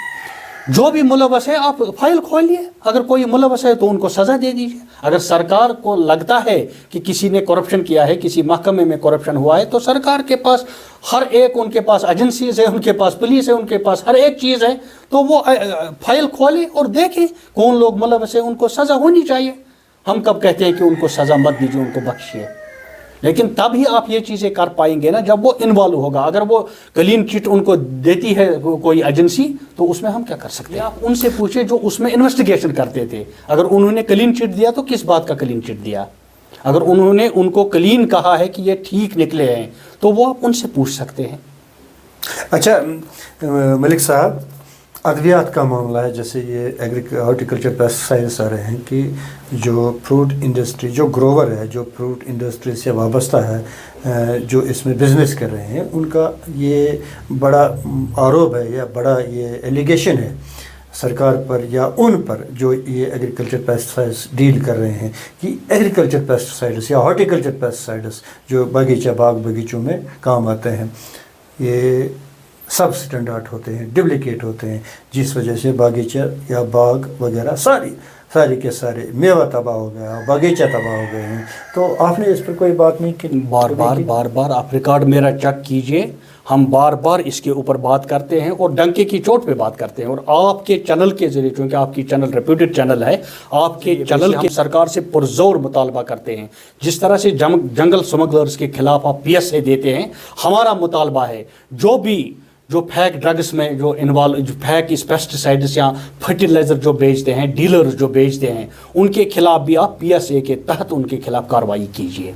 जो भी मुलव्वस है आप फाइल खोलिए, अगर कोई मुलव्वस है तो उनको सज़ा दे दीजिए। अगर सरकार को लगता है कि किसी ने करप्शन किया है, किसी महकमे में करप्शन हुआ है, तो सरकार के पास हर एक, उनके पास एजेंसीज है, उनके पास पुलिस है, उनके पास हर एक चीज़ है, तो वो फाइल खोले और देखें कौन लोग मुलव्वस है, उनको सज़ा होनी चाहिए। हम कब कहते हैं कि उनको सज़ा मत दीजिए, उनको बख्शिए, लेकिन तब ही आप ये चीज़ें कर पाएंगे ना जब वो इन्वॉल्व होगा। अगर वो क्लीन चिट उनको देती है कोई एजेंसी तो उसमें हम क्या कर सकते हैं? आप उनसे पूछे जो उसमें इन्वेस्टिगेशन करते थे, अगर उन्होंने क्लीन चिट दिया तो किस बात का क्लीन चिट दिया? अगर उन्होंने उनको क्लीन कहा है कि ये ठीक निकले हैं तो वो आप उनसे पूछ सकते हैं। अच्छा मलिक साहब, अद्वियात का मामला है, जैसे ये हॉर्टिकल्चर पेस्टिसाइड्स आ रहे हैं कि जो फ्रूट इंडस्ट्री, जो ग्रोवर है, जो फ्रूट इंडस्ट्री से वाबस्ता है, जो इसमें बिज़नेस कर रहे हैं, उनका ये बड़ा आरोप है या बड़ा ये एलिगेशन है सरकार पर या उन पर जो ये एग्रीकल्चर पेस्टिसाइड्स डील कर रहे हैं कि एग्रीकल्चर पेस्टिसाइड्स या हॉर्टिकल्चर पेस्टिसाइड्स जो बाग बगीचों में काम आते हैं, ये सब स्टैंडर्ड होते हैं, डुप्लिकेट होते हैं, जिस वजह से बागीचा या बाग वगैरह सारी के सारे मेवा तबाह हो गया, बागीचा तबाह हो गए हैं। तो आपने इस पर कोई बात नहीं की? बार बार आप रिकॉर्ड मेरा चेक कीजिए, हम बार बार इसके ऊपर बात करते हैं और डंके की चोट पे बात करते हैं। और आपके चैनल के जरिए, क्योंकि आपकी चैनल रेप्यूटेड चैनल है, आपके चैनल के सरकार से पुरजोर मुतालबा करते हैं। जिस तरह से जंगल स्मगलर्स के खिलाफ आप PSA देते हैं, हमारा मुतालबा है जो फेक ड्रग्स में जो इन्वॉल्व, जो फेक इस पेस्टिसाइड्स या फर्टिलाइज़र जो बेचते हैं, डीलर्स जो बेचते हैं, उनके खिलाफ भी आप PSA के तहत उनके खिलाफ कार्रवाई कीजिए।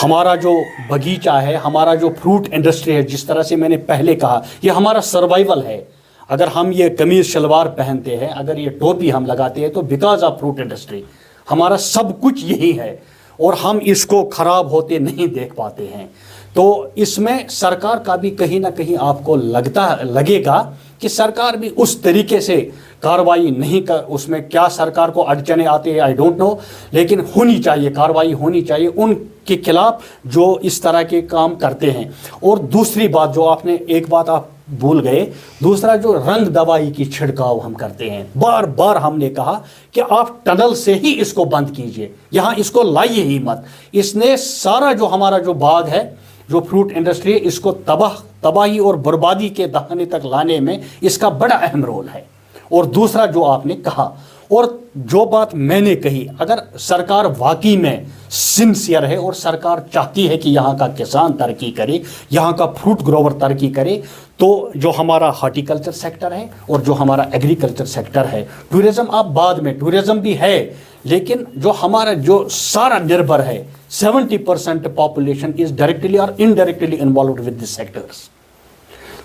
हमारा जो बगीचा है, हमारा जो फ्रूट इंडस्ट्री है, जिस तरह से मैंने पहले कहा, ये हमारा सर्वाइवल है। अगर हम ये कमीज़ शलवार पहनते हैं, अगर ये टोपी हम लगाते हैं, तो बिकॉज ऑफ फ्रूट इंडस्ट्री, हमारा सब कुछ यही है और हम इसको ख़राब होते नहीं देख पाते हैं। तो इसमें सरकार का भी कहीं ना कहीं आपको लगेगा कि सरकार भी उस तरीके से कार्रवाई नहीं कर, उसमें क्या सरकार को अड़चने आते हैं आई डोंट नो, लेकिन होनी चाहिए, कार्रवाई होनी चाहिए उनके खिलाफ जो इस तरह के काम करते हैं। और दूसरी बात जो आपने, एक बात आप भूल गए, दूसरा जो रंग दवाई की छिड़काव हम करते हैं, बार बार हमने कहा कि आप टनल से ही इसको बंद कीजिए, यहाँ इसको लाइए ही मत। इसने सारा जो हमारा जो बाग है, जो फ्रूट इंडस्ट्री है, इसको तबाही और बर्बादी के दहाने तक लाने में इसका बड़ा अहम रोल है। और दूसरा जो आपने कहा और जो बात मैंने कही, अगर सरकार वाकई में सिंसियर है और सरकार चाहती है कि यहाँ का किसान तरक्की करे, यहाँ का फ्रूट ग्रोवर तरक्की करे, तो जो हमारा हॉर्टिकल्चर सेक्टर है और जो हमारा एग्रीकल्चर सेक्टर है, टूरिज़्म आप बाद में, टूरिज़्म भी है, लेकिन जो हमारा जो सारा निर्भर है, 70% पॉपुलेशन इज डायरेक्टली और indirectly involved with this sectors.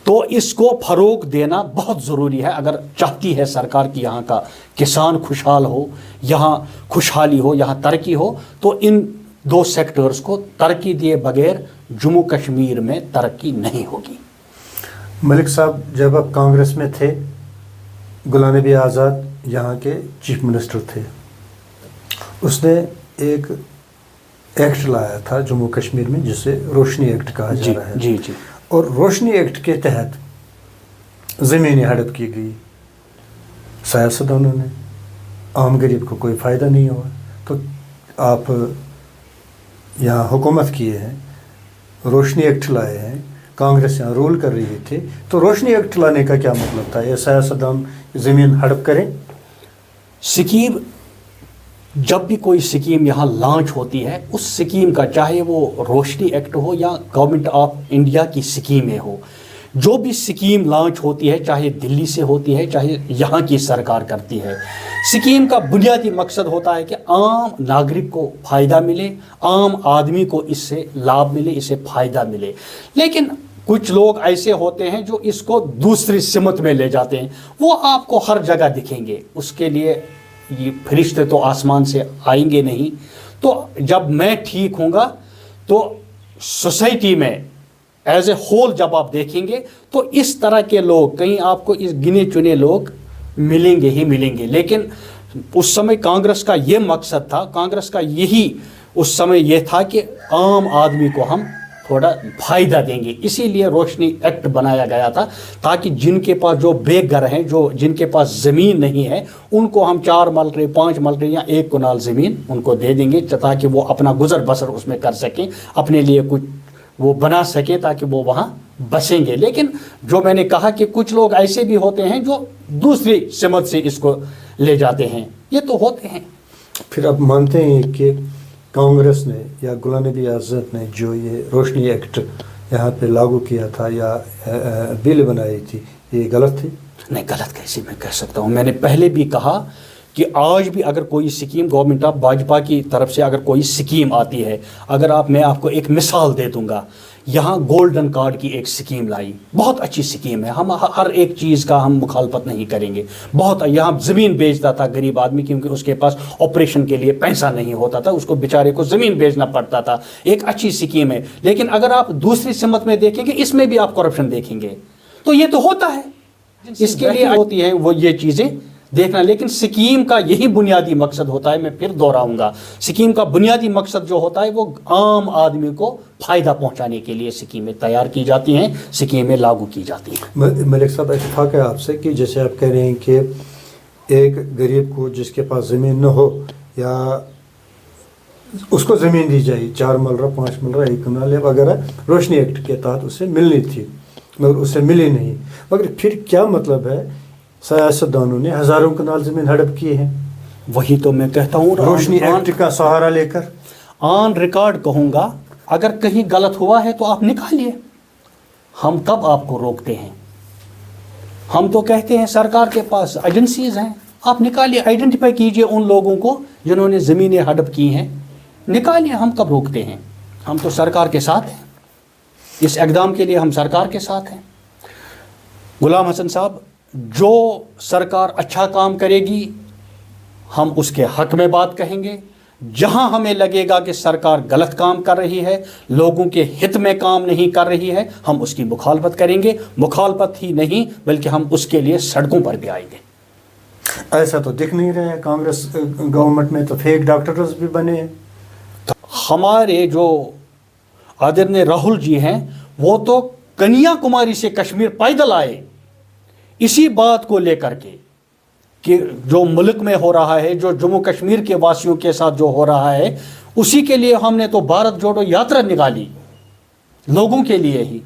तो इसको फरोग देना बहुत ज़रूरी है अगर चाहती है सरकार कि यहाँ का किसान खुशहाल हो, यहाँ खुशहाली हो, यहाँ तरक्की हो। तो इन दो सेक्टर्स को तरक्की दिए बगैर जम्मू कश्मीर में तरक्की नहीं होगी। मलिक साहब, जब आप कांग्रेस में थे, गुलाम नबी आज़ाद यहाँ के चीफ मिनिस्टर थे, उसने एक एक्ट लाया था जम्मू कश्मीर में जिसे रोशनी एक्ट कहा जा रहा है। जी जी। और रोशनी एक्ट के तहत ज़मीनें हड़प की गई, सियासतदानों ने, आम गरीब को कोई फ़ायदा नहीं हुआ। तो आप यहाँ हुकूमत किए हैं, रोशनी एक्ट लाए हैं, कांग्रेस यहाँ रूल कर रही थी, तो रोशनी एक्ट लाने का क्या मतलब था? ये सियासतदान ज़मीन हड़प करें? स्कीम, जब भी कोई स्कीम यहाँ लॉन्च होती है, उस स्कीम का, चाहे वो रोशनी एक्ट हो या गवर्नमेंट ऑफ इंडिया की स्कीमें हो, जो भी स्कीम लॉन्च होती है, चाहे दिल्ली से होती है, चाहे यहाँ की सरकार करती है, स्कीम का बुनियादी मकसद होता है कि आम नागरिक को फ़ायदा मिले, आम आदमी को इससे लाभ मिले, इससे फ़ायदा मिले। लेकिन कुछ लोग ऐसे होते हैं जो इसको दूसरी सिमत में ले जाते हैं, वो आपको हर जगह दिखेंगे। उसके लिए ये फरिश्ते तो आसमान से आएंगे नहीं। तो जब मैं ठीक होऊंगा तो सोसाइटी में एज ए होल जब आप देखेंगे तो इस तरह के लोग, कहीं आपको इस गिने चुने लोग मिलेंगे ही मिलेंगे। लेकिन उस समय कांग्रेस का ये मकसद था, कांग्रेस का यही उस समय ये था कि आम आदमी को हम थोड़ा फ़ायदा देंगे, इसीलिए रोशनी एक्ट बनाया गया था, ताकि जिनके पास जो बेघर हैं, जो जिनके पास ज़मीन नहीं है, उनको हम 4 मरले 5 मरले या 1 कनाल ज़मीन उनको दे देंगे, ताकि वो अपना गुजर बसर उसमें कर सकें, अपने लिए कुछ वो बना सकें, ताकि वो वहाँ बसेंगे। लेकिन जो मैंने कहा कि कुछ लोग ऐसे भी होते हैं जो दूसरी सिमत से इसको ले जाते हैं, ये तो होते हैं। फिर आप मानते हैं कि कांग्रेस ने या गुलाम नबी आज़ाद ने जो ये रोशनी एक्ट यहाँ पे लागू किया था या बिल बनाई थी, ये गलत थी? नहीं, गलत कैसे मैं कह सकता हूँ। मैंने पहले भी कहा कि आज भी अगर कोई स्कीम गवर्नमेंट ऑफ भाजपा की तरफ से अगर कोई स्कीम आती है, अगर मैं आपको एक मिसाल दे दूंगा, यहाँ गोल्डन कार्ड की एक स्कीम लाई, बहुत अच्छी स्कीम है, हम हर एक चीज़ का हम मुखालफत नहीं करेंगे। बहुत यहाँ ज़मीन बेचता था गरीब आदमी, क्योंकि उसके पास ऑपरेशन के लिए पैसा नहीं होता था, उसको बेचारे को ज़मीन बेचना पड़ता था। एक अच्छी स्कीम है। लेकिन अगर आप दूसरी सिमत में देखेंगे, इसमें भी आप करप्शन देखेंगे, तो ये तो होता है, इसके लिए होती है वो ये चीज़ें देखना। लेकिन स्कीम का यही बुनियादी मकसद होता है, मैं फिर दोहराऊंगा, स्कीम का बुनियादी मकसद जो होता है वो आम आदमी को फ़ायदा पहुंचाने के लिए स्कीमें तैयार की जाती हैं, स्कीमें लागू की जाती हैं। मलिक साहब, इत्तेफाक है आपसे कि जैसे आप कह रहे हैं कि एक गरीब को जिसके पास ज़मीन न हो या उसको ज़मीन दी जाए, 4 मरला 5 मरला 1 कनाल वगैरह, रोशनी एक्ट के तहत उसे मिलनी थी, मगर उसे मिली नहीं। मगर फिर क्या मतलब है, सियासतदानों ने हज़ारों कनाल ज़मीन हड़प किए हैं। वही तो मैं कहता हूँ, रोशनी एक्ट का सहारा लेकर। ऑन रिकॉर्ड कहूँगा, अगर कहीं गलत हुआ है तो आप निकालिए, हम कब आपको रोकते हैं? हम तो कहते हैं सरकार के पास एजेंसीज हैं, आप निकालिए, आइडेंटिफाई कीजिए उन लोगों को जिन्होंने ज़मीनें हड़प की हैं, निकालिए, हम कब रोकते हैं? हम तो सरकार के साथ हैं, इस इक़दाम के लिए हम सरकार के साथ हैं। गुलाम हसन साहब, जो सरकार अच्छा काम करेगी हम उसके हक में बात कहेंगे, जहां हमें लगेगा कि सरकार गलत काम कर रही है, लोगों के हित में काम नहीं कर रही है, हम उसकी मुखालफत करेंगे। मुखालफत ही नहीं बल्कि हम उसके लिए सड़कों पर भी आएंगे। ऐसा तो दिख नहीं रहा है, कांग्रेस गवर्नमेंट में तो फेक डॉक्टर्स भी बने हैं। हमारे जो आदरणीय राहुल जी हैं वो तो कन्याकुमारी से कश्मीर पैदल आए इसी बात को लेकर के कि जो मुल्क में हो रहा है, जो जम्मू कश्मीर के वासियों के साथ जो हो रहा है, उसी के लिए हमने तो भारत जोड़ो यात्रा निकाली, लोगों के लिए ही,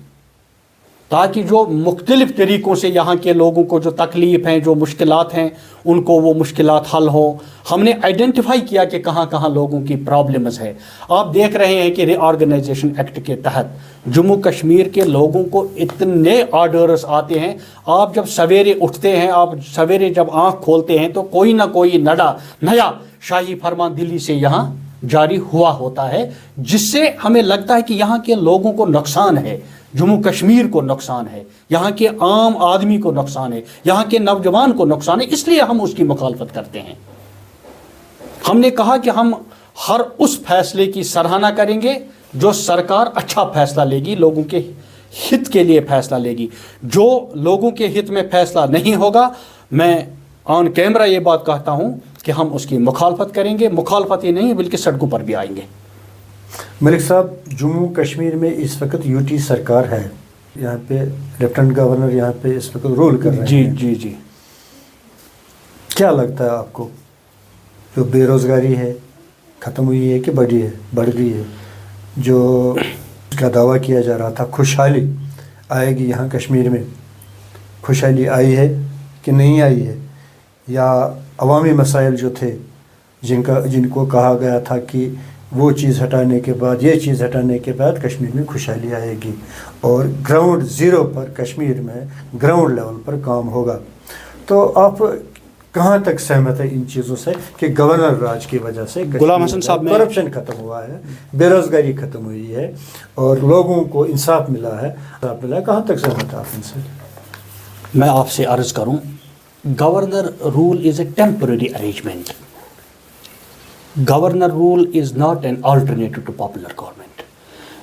ताकि जो मुख्तलिफ तरीक़ों से यहाँ के लोगों को जो तकलीफ़ हैं, जो मुश्किलात हैं, उनको वो मुश्किलात हल हो। हमने आइडेंटिफाई किया कि कहाँ कहाँ लोगों की प्रॉब्लम्स है। आप देख रहे हैं कि रीऑर्गेनाइजेशन एक्ट के तहत जम्मू कश्मीर के लोगों को इतने ऑर्डर्स आते हैं। आप जब सवेरे उठते हैं, आप सवेरे जब आँख खोलते हैं तो कोई ना कोई नया शाही फरमान दिल्ली से यहाँ जारी हुआ होता है, जिससे हमें लगता है कि यहाँ के लोगों को नुकसान है, जम्मू कश्मीर को नुकसान है, यहाँ के आम आदमी को नुकसान है, यहाँ के नौजवान को नुकसान है, इसलिए हम उसकी मुखालफत करते हैं। हमने कहा कि हम हर उस फैसले की सराहना करेंगे जो सरकार अच्छा फैसला लेगी, लोगों के हित के लिए फैसला लेगी। जो लोगों के हित में फैसला नहीं होगा, मैं ऑन कैमरा ये बात कहता हूँ कि हम उसकी मुखालफत करेंगे। मुखालफत ही नहीं बल्कि सड़कों पर भी आएंगे। मलिक साहब, जम्मू कश्मीर में इस वक्त यूटी सरकार है, यहाँ पे लेफ्टिनेंट गवर्नर यहाँ पे इस वक्त रोल कर रहे हैं। जी जी जी। क्या लगता है आपको, जो बेरोज़गारी है ख़त्म हुई है कि बढ़ी है, बढ़ गई है? जो का दावा किया जा रहा था खुशहाली आएगी यहाँ कश्मीर में, खुशहाली आई है कि नहीं आई है? या अवामी मसाइल जो थे जिनको कहा गया था कि वो चीज़ हटाने के बाद, ये चीज़ हटाने के बाद कश्मीर में खुशहाली आएगी और ग्राउंड ज़ीरो पर कश्मीर में ग्राउंड लेवल पर काम होगा, तो आप कहाँ तक सहमत है इन चीज़ों से कि गवर्नर राज की वजह से गुलाम हसन साहब, करप्शन ख़त्म हुआ है, बेरोज़गारी ख़त्म हुई है और लोगों को इंसाफ मिला है, कहाँ तक सहमत है आप इनसे? मैं आपसे अर्ज़ करूं, governor rule is a temporary arrangement. Governor rule is not an alternative to popular government.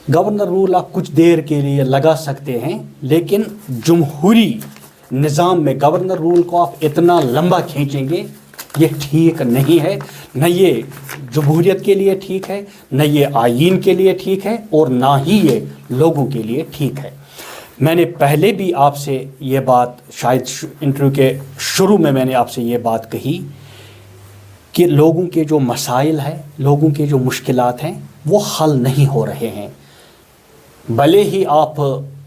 Governor rule आप कुछ देर के लिए लगा सकते हैं, लेकिन जमहूरी निज़ाम में गवर्नर रूल को आप इतना लंबा खींचेंगे, ये ठीक नहीं है। न ये जमहूरियत के लिए ठीक है, न ये आईन के लिए ठीक है, और ना ही ये लोगों के लिए ठीक है। मैंने पहले भी आपसे ये बात, शायद इंटरव्यू के शुरू में मैंने आपसे ये बात कही कि लोगों के जो मसाइल हैं, लोगों के जो मुश्किलात हैं, वो हल नहीं हो रहे हैं। भले ही आप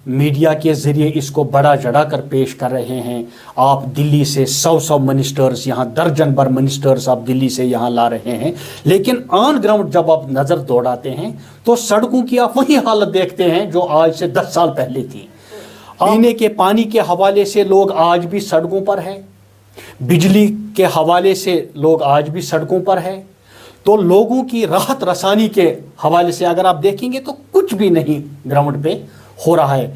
मीडिया के ज़रिए इसको बड़ा चढ़ा कर पेश कर रहे हैं, आप दिल्ली से 100 मिनिस्टर्स, यहाँ दर्जन भर मिनिस्टर्स आप दिल्ली से यहाँ ला रहे हैं, लेकिन ऑन ग्राउंड जब आप नज़र दौड़ाते हैं तो सड़कों की आप वही हालत देखते हैं जो आज से 10 साल पहले थी। पीने के पानी के हवाले से लोग आज भी सड़कों पर हैं, बिजली के हवाले से लोग आज भी सड़कों पर हैं। तो लोगों की राहत रसानी के हवाले से अगर आप देखेंगे तो कुछ भी नहीं ग्राउंड पे हो रहा है।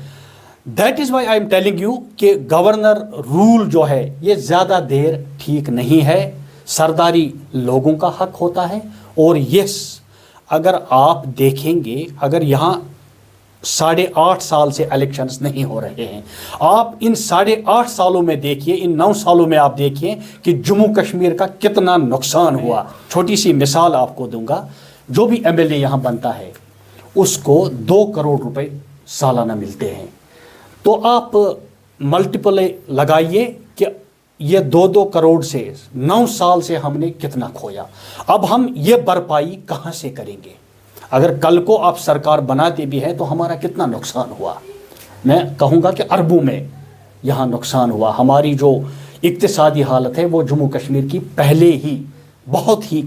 That is why I am telling you कि गवर्नर रूल जो है ये ज़्यादा देर ठीक नहीं है। सरदारी लोगों का हक होता है। और यस, अगर आप देखेंगे, अगर यहाँ 8.5 साल से इलेक्शंस नहीं हो रहे हैं, आप इन 8.5 सालों में देखिए, इन 9 सालों में आप देखिए कि जम्मू कश्मीर का कितना नुकसान हुआ। छोटी सी मिसाल आपको दूंगा, जो भी एमएलए यहाँ बनता है उसको 2 करोड़ रुपए सालाना मिलते हैं। तो आप मल्टीपल लगाइए कि ये 2-2 करोड़ से 9 साल से हमने कितना खोया। अब हम ये भरपाई कहाँ से करेंगे? अगर कल को आप सरकार बनाते भी हैं तो हमारा कितना नुकसान हुआ? मैं कहूँगा कि अरबों में यहाँ नुकसान हुआ। हमारी जो इक्तिसादी हालत है वो जम्मू कश्मीर की पहले ही बहुत ही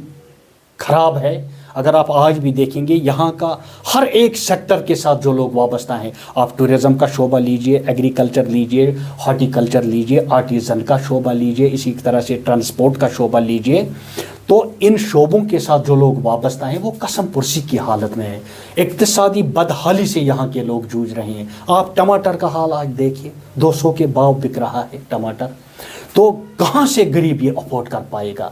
ख़राब है। अगर आप आज भी देखेंगे, यहाँ का हर एक सेक्टर के साथ जो लोग वाबस्ता हैं, आप टूरिज़्म का शोबा लीजिए, एग्रीकल्चर लीजिए, हॉर्टिकल्चर लीजिए, आर्टिज़न का शोबा लीजिए, इसी तरह से ट्रांसपोर्ट का शोबा लीजिए, तो इन शोबों के साथ जो लोग वाबस्ता हैं वो कसम पुरसी की हालत में है। इक्तिसादी बदहाली से यहाँ के लोग जूझ रहे हैं। आप टमाटर का हाल आज देखिए, 200 के भाव बिक रहा है टमाटर। तो कहाँ से गरीब ये अफोर्ड कर पाएगा?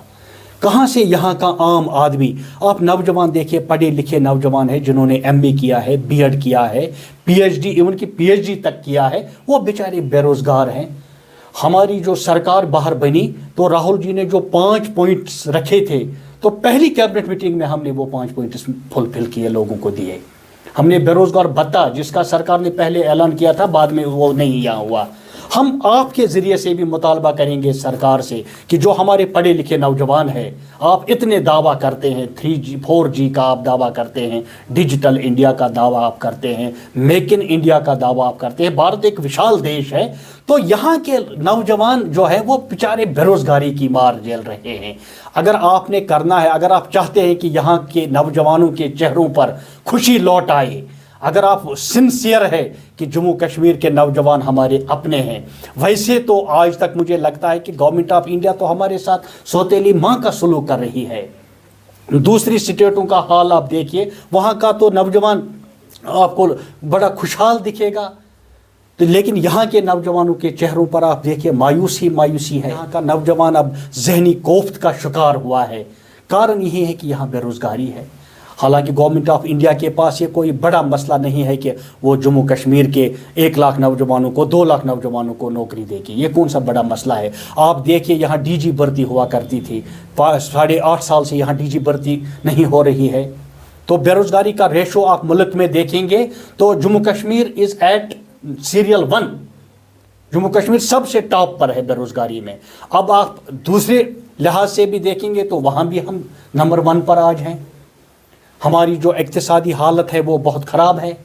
कहाँ से यहाँ का आम आदमी, आप नौजवान देखिए, पढ़े लिखे नौजवान है जिन्होंने MA किया है, B.Ed किया है, PhD, इवन की PhD तक किया है, वो बेचारे बेरोज़गार हैं। हमारी जो सरकार बाहर बनी तो राहुल जी ने जो 5 पॉइंट्स रखे थे, तो पहली कैबिनेट मीटिंग में हमने वो 5 पॉइंट्स फुलफिल किए, लोगों को दिए। हमने बेरोज़गार भत्ता, जिसका सरकार ने पहले ऐलान किया था, बाद में वो नहीं यहाँ हुआ। हम आपके ज़रिए से भी मुतालबा करेंगे सरकार से कि जो हमारे पढ़े लिखे नौजवान हैं, आप इतने दावा करते हैं, 3G 4G का आप दावा करते हैं, डिजिटल इंडिया का दावा आप करते हैं, मेक इन इंडिया का दावा आप करते हैं। भारत एक विशाल देश है, तो यहाँ के नौजवान जो है वो बेचारे बेरोज़गारी की मार झेल रहे हैं। अगर आपने करना है, अगर आप चाहते हैं कि यहाँ के नौजवानों के चेहरों पर खुशी लौट आए, अगर आप सिंसियर है कि जम्मू कश्मीर के नौजवान हमारे अपने हैं, वैसे तो आज तक मुझे लगता है कि गवर्नमेंट ऑफ इंडिया तो हमारे साथ सौतेली माँ का सलूक कर रही है। दूसरी स्टेटों का हाल आप देखिए, वहाँ का तो नौजवान आपको बड़ा खुशहाल दिखेगा, तो लेकिन यहाँ के नौजवानों के चेहरों पर आप देखिए मायूसी मायूसी है। यहाँ का नौजवान अब जहनी कोफ्त का शिकार हुआ है। कारण यही है कि यहाँ बेरोज़गारी है। हालांकि गवर्नमेंट ऑफ इंडिया के पास ये कोई बड़ा मसला नहीं है कि वो जम्मू कश्मीर के 1 लाख नौजवानों को, 2 लाख नौजवानों को नौकरी देगी। ये कौन सा बड़ा मसला है। आप देखिए, यहाँ DG भर्ती हुआ करती थी, 8.5 साल से यहाँ DG भर्ती नहीं हो रही है। तो बेरोज़गारी का रेशो आप मुल्क में देखेंगे तो Jammu Kashmir is at serial 1। Jammu Kashmir सबसे टॉप पर है बेरोज़गारी में। अब आप दूसरे लिहाज से भी देखेंगे तो वहाँ भी हम नंबर 1 पर आज हैं। हमारी जो इक्तिसादी हालत है वो बहुत ख़राब है।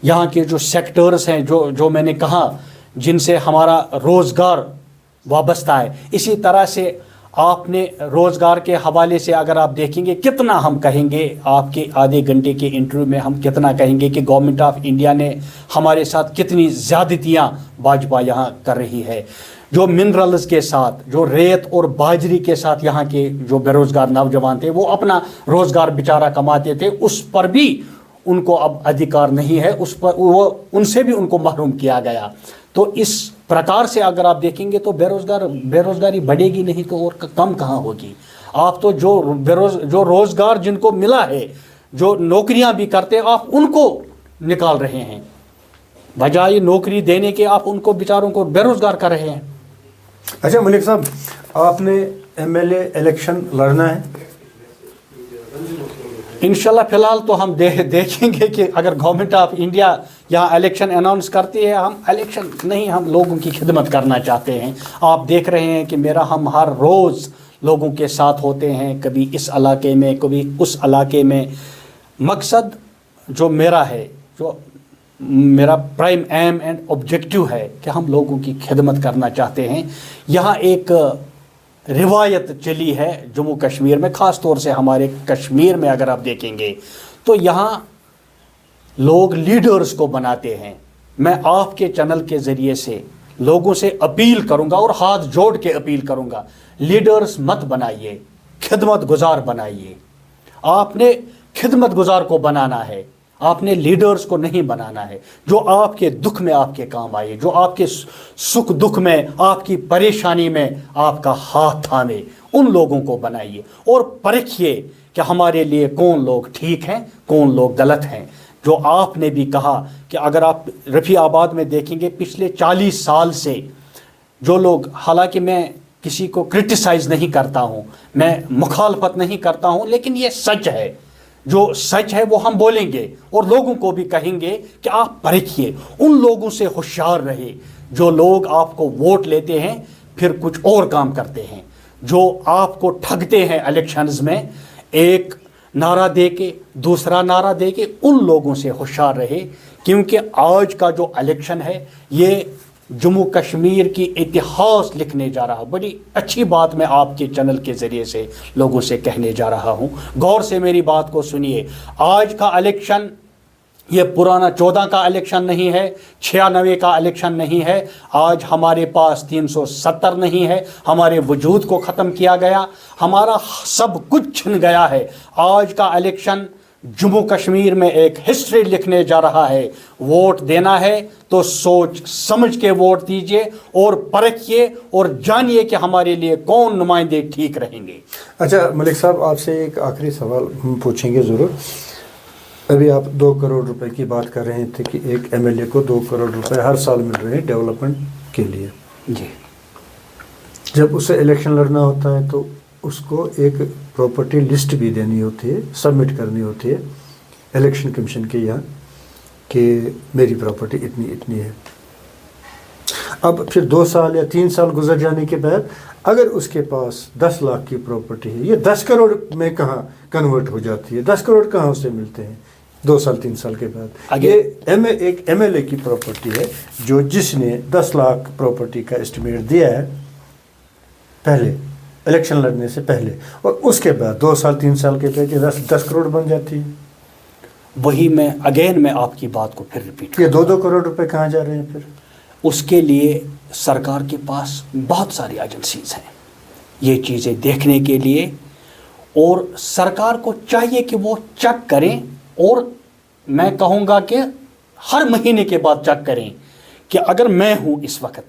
यहाँ के जो सेक्टर्स हैं, जो मैंने कहा, जिनसे हमारा रोज़गार वाबस्ता है, इसी तरह से आपने रोज़गार के हवाले से अगर आप देखेंगे, कितना हम कहेंगे, आपके आधे घंटे के इंटरव्यू में हम कितना कहेंगे कि गवर्नमेंट ऑफ इंडिया ने हमारे साथ कितनी ज़्यादतियाँ भाजपा यहाँ कर रही है। जो मिनरल्स के साथ, जो रेत और बाजरी के साथ यहाँ के जो बेरोज़गार नौजवान थे, वो अपना रोज़गार बेचारा कमाते थे, उस पर भी उनको अब अधिकार नहीं है, उस पर वो उनसे भी उनको महरूम किया गया। तो इस प्रकार से अगर आप देखेंगे तो बेरोज़गारी बढ़ेगी नहीं तो और कम कहाँ होगी। आप तो जो रोज़गार जिनको मिला है, जो नौकरियाँ भी करते हैं, आप उनको निकाल रहे हैं, बजाय नौकरी देने के आप उनको बेचारों को बेरोज़गार कर रहे हैं। अच्छा मलिक साहब, आपने MLA इलेक्शन लड़ना है? इंशाल्लाह फ़िलहाल तो हम देखेंगे कि अगर गवर्नमेंट ऑफ इंडिया यहाँ इलेक्शन अनाउंस करती है, हम इलेक्शन नहीं, हम लोगों की खिदमत करना चाहते हैं। आप देख रहे हैं कि हम हर रोज़ लोगों के साथ होते हैं, कभी इस इलाके में, कभी उस इलाके में। मकसद जो मेरा है, जो मेरा प्राइम एम एंड ऑब्जेक्टिव है कि हम लोगों की खिदमत करना चाहते हैं। यहाँ एक रिवायत चली है जम्मू कश्मीर में, ख़ास तौर से हमारे कश्मीर में अगर आप देखेंगे तो यहाँ लोग लीडर्स को बनाते हैं। मैं आपके चैनल के ज़रिए से लोगों से अपील करूँगा और हाथ जोड़ के अपील करूँगा, लीडर्स मत बनाइए, खिदमत गुजार बनाइए। आपने खिदमत गुजार को बनाना है, आपने लीडर्स को नहीं बनाना है। जो आपके दुख में आपके काम आए, जो आपके सुख दुख में, आपकी परेशानी में आपका हाथ थामे, उन लोगों को बनाइए और परखिए कि हमारे लिए कौन लोग ठीक हैं, कौन लोग गलत हैं। जो आपने भी कहा कि अगर आप रफ़ीआबाद में देखेंगे पिछले 40 साल से जो लोग, हालांकि मैं किसी को क्रिटिसाइज़ नहीं करता हूँ, मैं मुखालफत नहीं करता हूँ, लेकिन ये सच है। जो सच है वो हम बोलेंगे और लोगों को भी कहेंगे कि आप परखिए, उन लोगों से होशियार रहे जो लोग आपको वोट लेते हैं फिर कुछ और काम करते हैं, जो आपको ठगते हैं इलेक्शंस में, एक नारा दे के दूसरा नारा दे के। उन लोगों से होशियार रहे, क्योंकि आज का जो इलेक्शन है ये जम्मू कश्मीर की इतिहास लिखने जा रहा। बड़ी अच्छी बात मैं आपके चैनल के ज़रिए से लोगों से कहने जा रहा हूँ, गौर से मेरी बात को सुनिए। आज का इलेक्शन ये पुराना 14 का इलेक्शन नहीं है, 96 का इलेक्शन नहीं है। आज हमारे पास 370 नहीं है, हमारे वजूद को ख़त्म किया गया, हमारा सब कुछ छिन गया है। आज का इलेक्शन जम्मू कश्मीर में एक हिस्ट्री लिखने जा रहा है। वोट देना है तो सोच समझ के वोट दीजिए और परखिए और जानिए कि हमारे लिए कौन नुमाइंदे ठीक रहेंगे। अच्छा मलिक साहब, आपसे एक आखिरी सवाल हम पूछेंगे ज़रूर। अभी आप 2 करोड़ रुपए की बात कर रहे थे कि एक एमएलए को 2 करोड़ रुपए हर साल मिल रहे हैं डेवलपमेंट के लिए। जी, जब उसे इलेक्शन लड़ना होता है तो उसको एक प्रॉपर्टी लिस्ट भी देनी होती है, सबमिट करनी होती है इलेक्शन कमीशन के यहाँ कि मेरी प्रॉपर्टी इतनी इतनी है। अब फिर 2 साल या 3 साल गुजर जाने के बाद अगर उसके पास 10 लाख की प्रॉपर्टी है, ये 10 करोड़ में कहाँ कन्वर्ट हो जाती है? 10 करोड़ कहाँ उसे मिलते हैं 2 साल 3 साल के बाद? ये एक एमएलए की प्रॉपर्टी है जो जिसने 10 लाख प्रॉपर्टी का एस्टिमेट दिया है पहले इलेक्शन लड़ने से पहले, और उसके बाद 2 साल 3 साल के बाद 10 करोड़ बन जाती है। वही मैं आपकी बात को फिर रिपीट ये 2-2 करोड़ रुपए कहाँ जा रहे हैं फिर? उसके लिए सरकार के पास बहुत सारी एजेंसीज हैं ये चीज़ें देखने के लिए, और सरकार को चाहिए कि वो चेक करें, और मैं कहूँगा कि हर महीने के बाद चेक करें कि अगर मैं हूँ इस वक्त,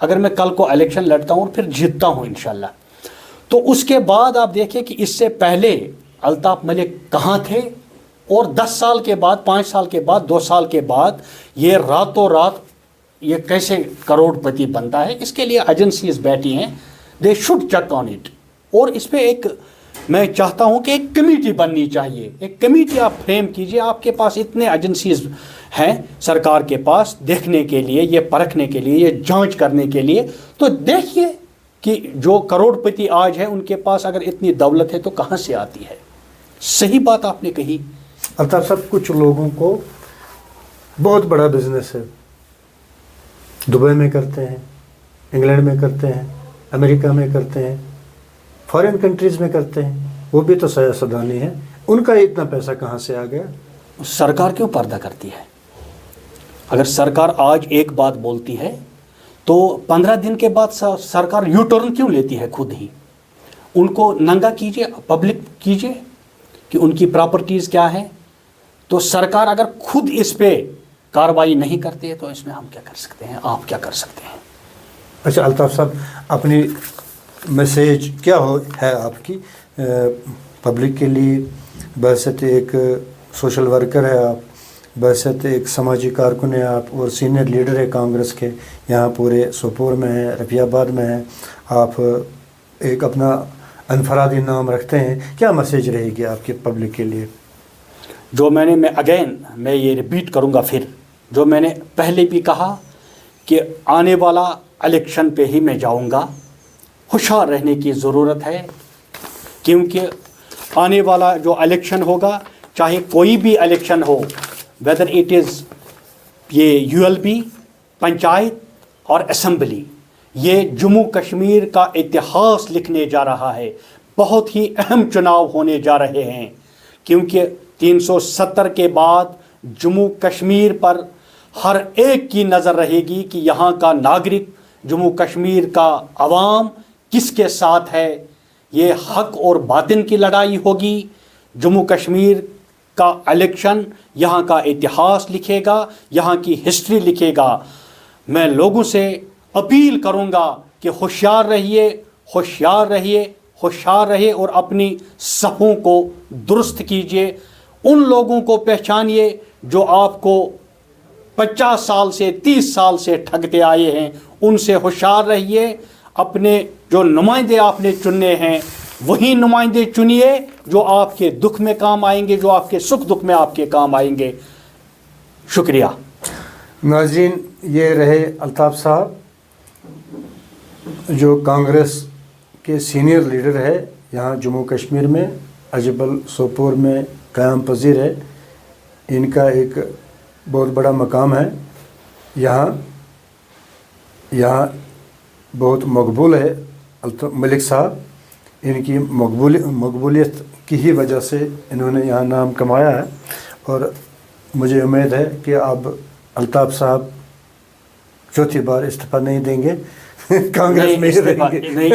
अगर मैं कल को इलेक्शन लड़ता हूँ और फिर जीतता हूँ इंशाल्लाह, तो उसके बाद आप देखिए कि इससे पहले अल्ताफ़ मलिक कहाँ थे, और 10 साल के बाद, 5 साल के बाद, 2 साल के बाद ये रातों रात ये कैसे करोड़पति बनता है। इसके लिए एजेंसीज बैठी हैं, they should check on it. और इस पे एक मैं चाहता हूँ कि एक कमेटी बननी चाहिए, एक कमेटी आप फ्रेम कीजिए। आपके पास इतने एजेंसीज हैं सरकार के पास देखने के लिए, ये परखने के लिए, ये जांच करने के लिए, तो देखिए कि जो करोड़पति आज है उनके पास अगर इतनी दौलत है तो कहाँ से आती है। सही बात आपने कही। अल्ताफ साहब, कुछ लोगों को बहुत बड़ा बिजनेस है, दुबई में करते हैं, इंग्लैंड में करते हैं, अमेरिका में करते हैं, फॉरेन कंट्रीज़ में करते हैं, वो भी तो सियासतदानी हैं, उनका इतना पैसा कहाँ से आ गया? सरकार क्यों पर्दा करती है? अगर सरकार आज एक बात बोलती है तो 15 दिन के बाद सरकार यू टर्न क्यों लेती है? खुद ही उनको नंगा कीजिए, पब्लिक कीजिए कि उनकी प्रॉपर्टीज़ क्या है। तो सरकार अगर खुद इस पे कार्रवाई नहीं करती है तो इसमें हम क्या कर सकते हैं, आप क्या कर सकते हैं? अच्छा अल्ताफ साहब, अपनी मैसेज क्या है आपकी पब्लिक के लिए? बहसत एक सोशल वर्कर है आप, बहसत एक समाजी कारकुन है आप, और सीनियर लीडर है कांग्रेस के, यहाँ पूरे सोपोर में है, रफियाबाद में है आप, एक अपना अनफरादी नाम रखते हैं। क्या मैसेज रहेगी आपकी पब्लिक के लिए? जो मैं ये रिपीट करूँगा फिर, जो मैंने पहले भी कहा कि आने वाला इलेक्शन पे ही मैं जाऊँगा। होशियार रहने की ज़रूरत है, क्योंकि आने वाला जो इलेक्शन होगा, चाहे कोई भी इलेक्शन हो, वेदर इट इज़ ये यूएलबी, पंचायत और असेंबली, ये जम्मू कश्मीर का इतिहास लिखने जा रहा है। बहुत ही अहम चुनाव होने जा रहे हैं, क्योंकि 370 के बाद जम्मू कश्मीर पर हर एक की नज़र रहेगी कि यहाँ का नागरिक, जम्मू कश्मीर का अवाम किसके साथ है। ये हक और बातिन की लड़ाई होगी। जम्मू कश्मीर का इलेक्शन यहाँ का इतिहास लिखेगा, यहाँ की हिस्ट्री लिखेगा। मैं लोगों से अपील करूँगा कि होशियार रहिए, होशियार रहिए, होशियार रहिए, और अपनी सफ़ों को दुरुस्त कीजिए। उन लोगों को पहचानिए जो आपको 50 साल से 30 साल से ठगते आए हैं, उनसे होशियार रहिए। अपने जो नुमाइंदे आपने चुनने हैं वही नुमाइंदे चुनिए जो आपके दुख में काम आएंगे, जो आपके सुख दुख में आपके काम आएंगे। शुक्रिया। नाज़रीन, ये रहे अल्ताफ साहब जो कांग्रेस के सीनियर लीडर है यहाँ जम्मू कश्मीर में, अजबल सोपोर में क़याम पज़ीर है। इनका एक बहुत बड़ा मकाम है यहाँ बहुत मकबूल है मलिक साहब। इनकी मकबूलियत की ही वजह से इन्होंने यहाँ नाम कमाया है, और मुझे उम्मीद है कि अब अल्ताफ साहब चौथी बार इस्तीफ़ा नहीं देंगे, कांग्रेस में ही रहेंगे। नहीं,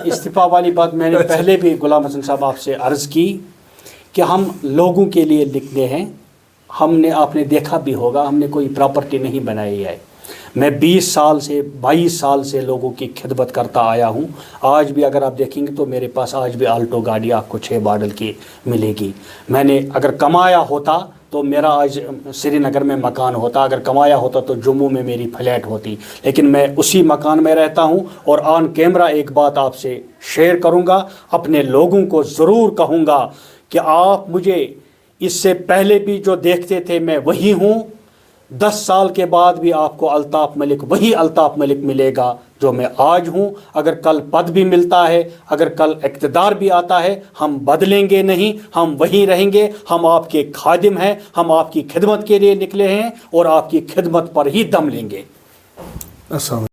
इस्तीफ़ा वाली बात मैंने पहले भी गुलाम हसन साहब आपसे अर्ज़ की کہ ہم لوگوں کے لیے لکھتے ہیں. ہم نے آپ نے دیکھا بھی ہوگا ہم نے کوئی پراپرٹی نہیں بنائی ہے. میں 22 سال سے لوگوں کی خدمت کرتا آیا ہوں. آج بھی اگر آپ دیکھیں گے تو میرے پاس آج بھی آلٹو گاڑی آپ کو 6 ماڈل کی ملے گی. میں نے اگر کمایا ہوتا تو میرا آج سری نگر میں مکان ہوتا, اگر کمایا ہوتا تو جموں میں میری فلیٹ ہوتی, لیکن میں اسی مکان میں رہتا ہوں. اور آن کیمرہ ایک بات آپ سے شیئر کروں گا, اپنے لوگوں کو ضرور کہوں گا کہ آپ مجھے اس سے پہلے بھی جو دیکھتے تھے میں وہی ہوں. 10 سال کے بعد بھی آپ کو الطاف ملک وہی الطاف ملک ملے گا جو میں آج ہوں. اگر کل پد بھی ملتا ہے, اگر کل اقتدار بھی آتا ہے, ہم بدلیں گے نہیں, ہم وہیں رہیں گے. ہم آپ کے خادم ہیں, ہم آپ کی خدمت کے لیے نکلے ہیں اور آپ کی خدمت پر ہی دم لیں گے. السلام